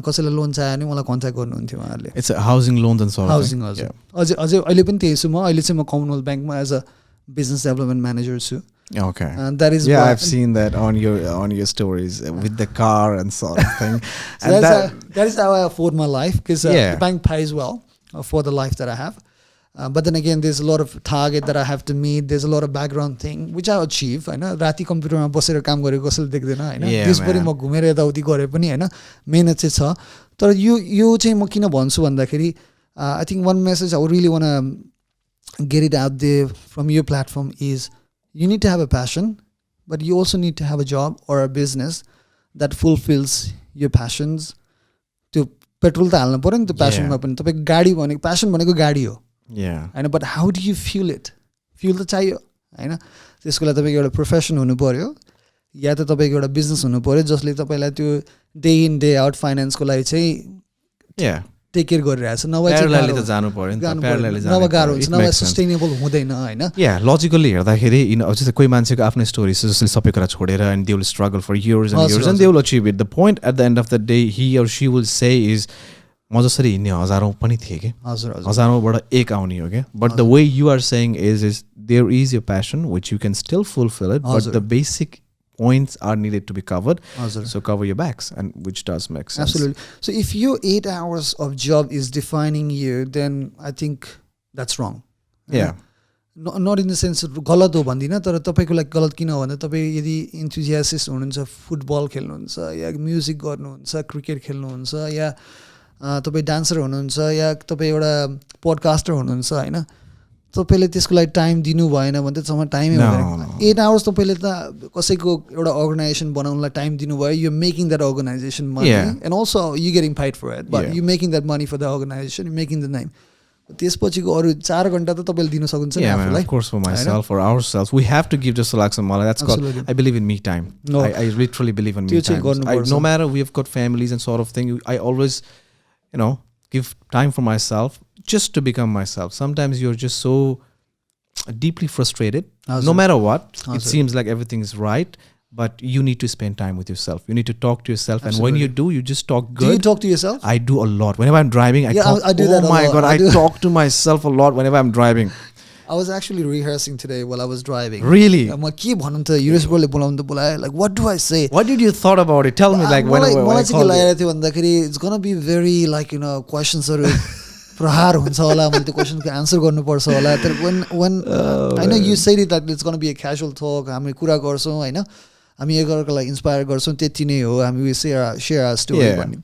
कसैलाई loan चाहियो भने मलाई contact गर्नुहुन्थ्यो उहाँहरूले it's housing loan housing हजुर अझै अहिले पनि त्यही छु म अहिले चाहिँ म कमनवेल्थ ब्याङ्कमा as a business development manager too. Okay. And that is I've seen that on your stories with the car and sort of thing. So and that is how I afford my life because the bank pays well for the life that I have. But then again, there's a lot of target that I have to meet. There's a lot of background thing which I achieve. I know राति कम्प्युटरमा बसेर काम गरेको कसैले देख्दैन हैन त्यसपछि म घुमेर यताउति गरे पनि हैन मेहनत चाहिँ छ तर यो चाहिँ म किन भन्छु भन्दाखेरि I think one message I would really want to get it out there from your platform is you need to have a passion but you also need to have a job or a business that fulfills your passions to petrol त हाल्नु पर्यो नि त्यो passion मा पनि तपाईको गाडी भनेको passion भनेको गाडी हो हैन but how do you fuel it fuel त चाहियो हैन त्यसको लागि तपाईको एउटा प्रोफेसन हुनु पर्यो या त तपाईको एउटा बिजनेस हुनु पर्यो जसले तपाईलाई त्यो डे इन डे आउट फाइनान्सको लागि चाहिँ टेक केयर गरिरहेछ नभए प्यारलली त जानु पर्यो नि त प्यारलली जानु नभए गाह्रो हुन्छ नभए सस्टेनेबल हुँदैन हैन लजिकली हेर्दाखेरि जस्तै कोही मान्छेको आफ्नो स्टोरी छ जसले सबै कुरा छोडेर and they will struggle for years and they will achieve it the point at the end of the day he or she will say is म जसरी हिँड्ने हजारौँ पनि थिएँ कि हजारौँबाट एक आउने हो क्या but the way you are saying is there is your passion which you can still fulfil it but the basic points are needed to be covered. So cover your backs, and which does make sense. Absolutely. So if your 8 hours of job is defining you, then I think that's wrong. Yeah. Not in the sense गलत हो भन्दिनँ तर तपाईँको लागि गलत किन हो भन्दा तपाईँ यदि इन्थुजियासिस्ट हुनुहुन्छ फुटबल खेल्नुहुन्छ या म्युजिक गर्नुहुन्छ क्रिकेट खेल्नुहुन्छ या तपाईँ डान्सर हुनुहुन्छ या तपाईँ एउटा पोडकास्टर हुनुहुन्छ होइन तपाईँले त्यसको लागि टाइम दिनु भएन भने त तपाईँ टाइमै हुँदैन 8 hours तपाईँले त कसैको एउटा अर्गनाइजेसन बनाउनलाई टाइम दिनुभयो you making that organisation money and also you getting paid for it but you making that money for the organisation you making the name त्यसपछिको अरू 4 घण्टा त तपाईँले दिन सक्नुहुन्छ नि आफूलाई of course for myself for ourselves we have to give just like some that's called I believe in me time. I literally believe in me time. No matter we have got families and sort of thing I always give time for myself just to become myself. Sometimes you're just so deeply frustrated. Hazur. No matter what, it Hazur. seems like everything is right, but you need to spend time with yourself. You need to talk to yourself. And when you do, you just talk good. Do you talk to yourself? I do a lot. Whenever I'm driving, I talk. I do that a my lot. God, I talk to myself a lot whenever I'm driving. I was actually rehearsing today while I was driving. Really? म के भन्नु त युरेश ब्रोले बोलाउनु त बोलाए, like what do I say? What did you thought about it? Tell me, like when I मलाई चाहिँ के called लागिरहेको थियो भन्दाखेरि it's gonna be very like क्वेशन्सहरु प्रहार हुन्छ होला, मैले त्यो क्वेशनको आन्सर गर्नुपर्छ होला. तर when I know you said it that it's gonna be a casual talk, हामी कुरा गर्छौँ हैन, हामी एकअर्कालाई इन्स्पायर गर्छौँ, त्यति नै हो, हामी we share our story भन्ने.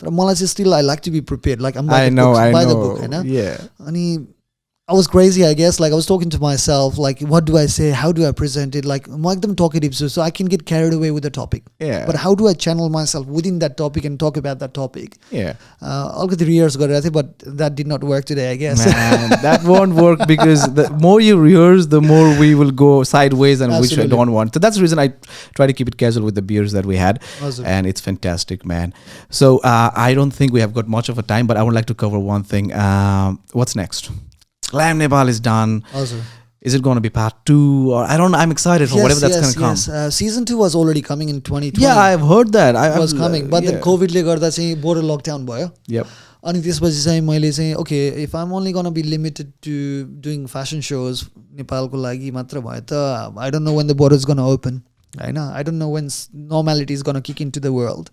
तर मलाई चाहिँ still I like to be prepared, like I'm by the book हैन. अनि I was crazy, I guess. Like I was talking to myself, like, what do I say? How do I present it? Like, I'm them talkative, so I can get carried away with the topic. Yeah. But how do I channel myself within that topic and talk about that topic? Yeah. I'll get the rehearse, but that did not work today, I guess. Man, that won't work because the more you rehearse, the more we will go sideways, and which I don't want. So that's the reason I try to keep it casual with the beers that we had. Awesome. And it's fantastic, man. So I don't think we have got much of a time, but I would like to cover one thing. What's next? Glam Nepal is done. Awesome. Is it going to be part 2? Or I don't know. I'm excited for whatever that's going to come. Yes. Season 2 was already coming in 2020. Yeah, I've heard that. It was coming. But then COVID-ले गर्दा चाहिँ border lockdown भयो. Yep. अनि त्यसपछि चाहिँ मैले चाहिँ okay, if I'm only going to be limited to doing fashion shows नेपालको लागि मात्र भयो त, I don't know when the border is going to open. I don't know when normality is going to kick into the world.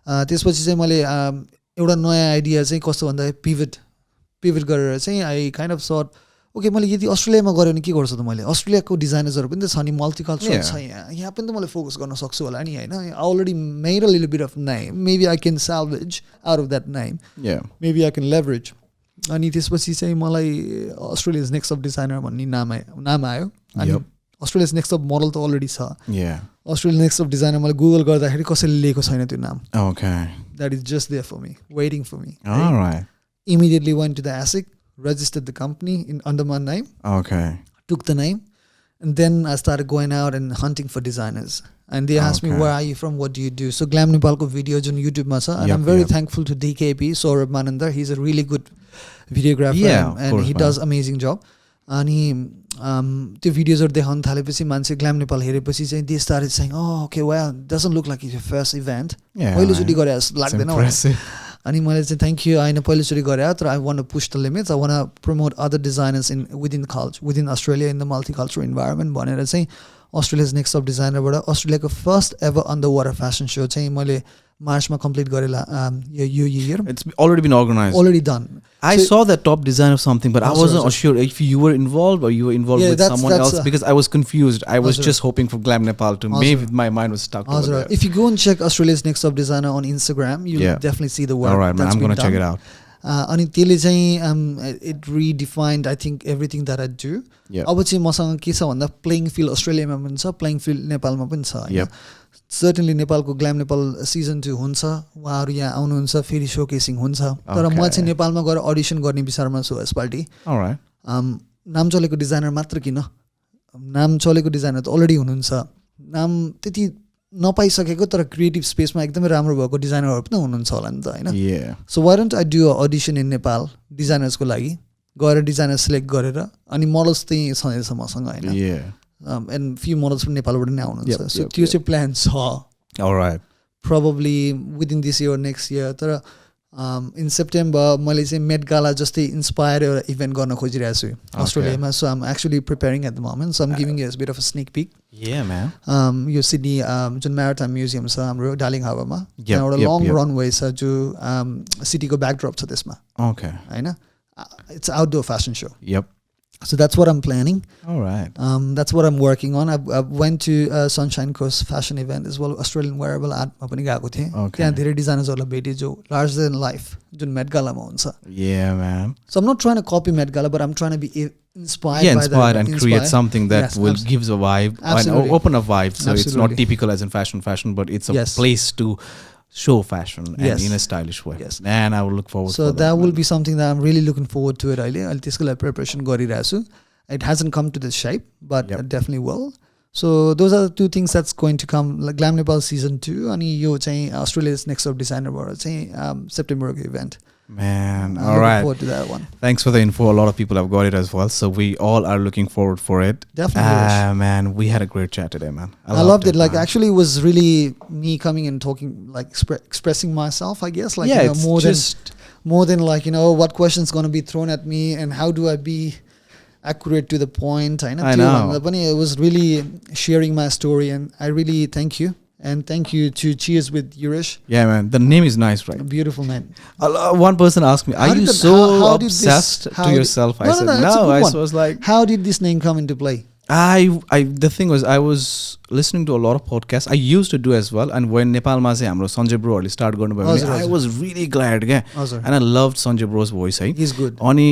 त्यसपछि चाहिँ मैले एउटा नयाँ आइडिया चाहिँ कस्तो भन्दा पिभट गरेर चाहिँ आई काइन्ड अफ सट ओके मैले यदि अस्ट्रेलियामा गऱ्यो भने के गर्छु त, मैले अस्ट्रेलियाको डिजाइनर्सहरू पनि त छ नि, मल्टिकल्चरल छ यहाँ पनि त मैले फोकस गर्न सक्छु होला नि हैन. I already made a little bit of name, maybe I can salvage out of that name, maybe I can leverage. अनि त्यसपछि चाहिँ मलाई अस्ट्रेलियाज नेक्स्ट अफ डिजाइनर भन्ने नाम आयो. अनि अस्ट्रेलियाज नेक्स्ट अफ मोडल त अलरेडी छ. अस्ट्रेलिया नेक्स्ट अफ डिजाइनर मैले गुगल गर्दाखेरि कसैले लिएको छैन त्यो नाम. That is just there for me, waiting for me. Immediately went to the ASIC, registered the company under my name. Okay. Took the name, and then I started going out and hunting for designers. And they asked me, where are you from? What do you do? So Glam Nepal ko videos on YouTube masa, and I'm very thankful to DKP, Saurabh Manandar. He's a really good videographer, and he does amazing job. अनि त्यो भिडियोजहरु देखाउन थालेपछि मान्छे glam Nepal हेरेपछि चाहिँ they started saying, oh okay, well, doesn't look like it's your first event. पहिलोचोटि गरे जस्तो लाग्दैन. अनि मैले चाहिँ थ्याङ्क यू, होइन पहिलोचोटि गरे तर I want to push the limits, I want to promote other designers within Australia in the multicultural environment भनेर चाहिँ अस्ट्रेलियाज नेक्स्ट अफ डिजाइनरबाट अस्ट्रेलियाको first ever under water fashion so चाहिँ मैले मार्चमा कम्प्लिट गरेर यो year. It's already been organized. Already done. I saw the top design of something, but I wasn't sure if you were involved or you were involved with someone else because I was confused. I was just hoping for Glam Nepal to maybe my mind was stuck over there. If you go and check Australia's Next Up Designer on Instagram, you'll definitely see the work. All right, man, I'm going to check it out. अनि त्यसले चाहिँ it redefined I think everything that I do. अब चाहिँ मसँग के छ भन्दा playing field अस्ट्रेलियामा पनि छ, प्लेइङ फिल्ड नेपालमा पनि छ. सर्टेनली नेपालको ग्ल्याम नेपाल सिजन 2 हुन्छ, उहाँहरू यहाँ आउनुहुन्छ, फेरि सोकेसिङ हुन्छ. तर म चाहिँ नेपालमा गएर अडिसन गर्ने विचारमा छु यसपालि. नाम चलेको डिजाइनर मात्र किन, नाम चलेको डिजाइनर त अलरेडी हुनुहुन्छ, नाम त्यति नपाइसकेको तर क्रिएटिभ स्पेसमा एकदमै राम्रो भएको डिजाइनरहरू पनि हुनुहुन्छ होला नि त हैन. So why don't I do a audition in Nepal डिजाइनर्सको लागि, गएर डिजाइनर सिलेक्ट गरेर अनि मोडल्स त्यही छँदैछ मसँग हैन. And few models from Nepal wouldn't know. So Tuesday plans are all right. Probably within this year or next year. In September, Malaysia Met Gala just inspired event gonna khojiरहेछु Australia. So I'm actually preparing at the moment. So I'm giving you a bit of a sneak peek. Yeah, man. You Sydney Jun Maritime Museum छ हाम्रो darling हार्बरमा. एउटा long runway छ जो city को backdrop छ त्यसमा. Okay. Hahn? It's an outdoor fashion show. Yep. So that's what I'm planning. All right. That's what I'm working on. I went to Sunshine Coast fashion event as well, Australian wearable art ma pani gएको थिएँ. त्यहाँ धेरै डिजाइनर्सहरुलाई भेटे जो larger than life जुन Met Gala मा हुन्छ. Yeah, man. So I'm not trying to copy Met Gala, but I'm trying to be inspired by that. And create something that will gives a vibe and open a vibe. So it's not typical as in fashion, but it's a place to show fashion and in a stylish way. Yes. And I will look forward to that. So that will be something that I'm really looking forward to it. I'll त्यसको लागि preparation गरिरहेछु. It hasn't come to this shape, but it definitely will. So those are the two things that's going to come. Like Glam Nepal season 2 अनि यो चाहिँ Australia's Next Up Designer बाट चाहिँ September को event. Man, I'm all looking right. forward to that one. Thanks for the info. A lot of people have got it as well. So we all are looking forward for it. Definitely. Man, we had a great chat today, man. I loved it. Like, man. actually, it was really me coming and talking, like expressing myself, I guess. Like, yeah, you know, it's more than like, you know, what questions going to be thrown at me and how do I be accurate to the point. I know. It was really sharing my story, and I really thank you. And thank you to Cheers with Yuresh. Yeah, man. The name is nice, right? A beautiful name. One person asked me, "Are you so obsessed to yourself?" I said, "No." I was like, "How did this name come into play?" The thing was, I was listening to a lot of podcasts. I used to do as well. And when Nepal ma चाहिँ हाम्रो Sanjay broहरूले start गर्नुभयो, I was really glad, and I loved Sanjay bro's voice. He's good. अनि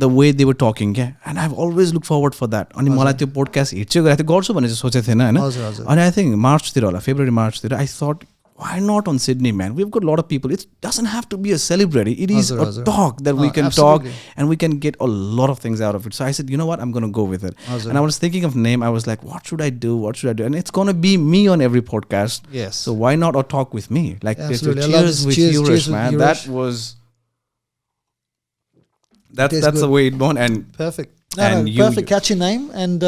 the way they were talking, and I've always looked forward for that. अनि मलाई त्यो podcast hit चाहिँ गरेको थियो, गर्छु भनेर चाहिँ सोचेको थिएन हैन. अनि I think March तिर होला, February March तिर, I thought, why not on Sydney, man? We've got a lot of people. It doesn't have to be a celebrity. It is a talk that we can talk, and we can get a lot of things out of it. So I said, you know what? I'm going to go with it. And I was thinking of name. I was like, what should I do? What should I do? And it's going to be me on every podcast. Yes. So why not or talk with me? Like, cheers with Yuresh, man. Yuresh. That's the way it went. And perfect. Perfect, catchy name, and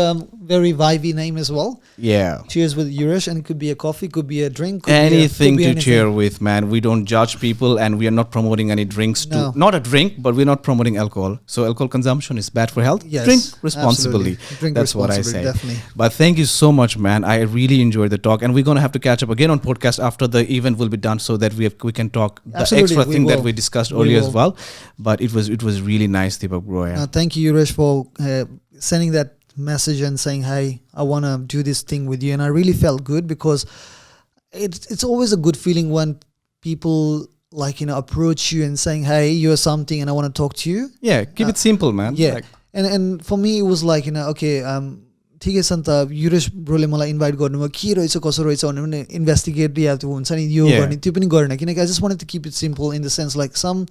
very vibey name as well. Yeah. Cheers with Yuresh, and it could be a coffee, could be a drink, anything to cheer with, man. We don't judge people, and we are not promoting any drinks. Not a drink, but we're not promoting alcohol. So alcohol consumption is bad for health. Yes, drink responsibly. That's what I say. Definitely. But thank you so much, man. I really enjoyed the talk, and we're gonna have to catch up again on podcast after the event will be done, so that we can talk the extra thing that we discussed earlier as well. But it was really nice, Deepak bro. Yeah. Thank you, Yuresh, for sending that message and saying, hey, I want to do this thing with you. And I really felt good, because it's always a good feeling when people approach you and saying, hey, you're something and I want to talk to you. Yeah, keep it simple, man. Yeah. And for me, it was like, okay, ठिकै छ नि त, युरेश ब्रोले मलाई invite गर्नुभयो, के रहेछ कसो रहेछ भनेर इन्भेस्टिगेट या त्यो हुन्छ नि यो गर्ने, त्यो पनि गरेन, किनकि I just wanted to keep it simple in the sense like some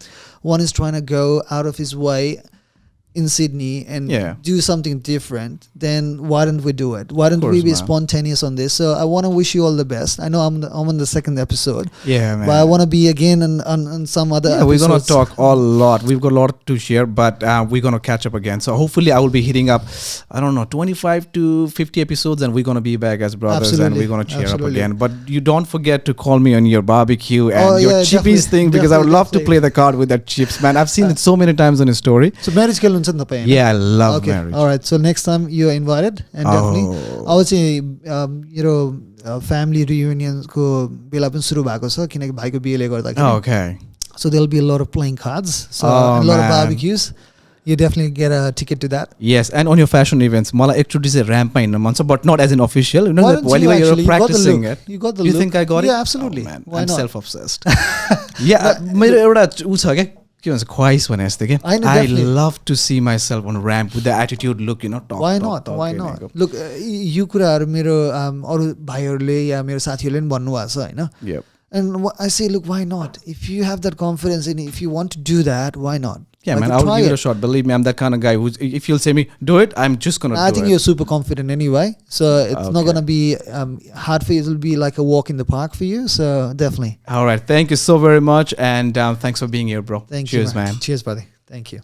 one is trying to go out of his way in Sydney and do something different, then why don't we do it? Why don't we be spontaneous on this? So I want to wish you all the best. I know I'm on the second episode. Yeah, man. But I want to be again on some other episodes. We're going to talk a lot. We've got a lot to share, but we're going to catch up again. So hopefully I will be hitting up, 25 to 50 episodes, and we're going to be back as brothers. And we're going to cheer up again. But you don't forget to call me on your barbecue and your chippies thing, because I would love to play the card with that chips, man. I've seen it so many times on his story. So marriage I love marriage. All right, so next time you are invited, and definitely I would say family reunions ko bela pani suru bhako cha, kinaki bhaiko biele garda. Okay. So there'll be a lot of playing cards, so a lot of barbecues. You definitely get a ticket to that. Yes, and on your fashion events, mala actually say ramp ma hinna man cha, but not as an official. You know that while you're practicing it. You got the you look. think I got it? Yeah, absolutely. Man, why I'm not? self-obsessed. Yeah, मेरो एउटा उ छ के भन्छ ख्वाइस भने जस्तो के. I love to see myself on ramp with the attitude look, talk. Why not? Look, यो कुराहरु मेरो अरु भाइहरुले या मेरो साथीहरुले पनि भन्नु भएको छ हैन. Yep. And I say, look, why not? If you have that confidence and if you want to do that, why not? Yeah, man, I'll give it a shot. Believe me, I'm that kind of guy who, if you'll say me, do it, I'm just going to do it. I think you're super confident anyway. So it's not going to be hard for you. It'll be like a walk in the park for you. So definitely. All right. Thank you so very much. And thanks for being here, bro. Thank you. Cheers, man. Cheers, buddy. Thank you.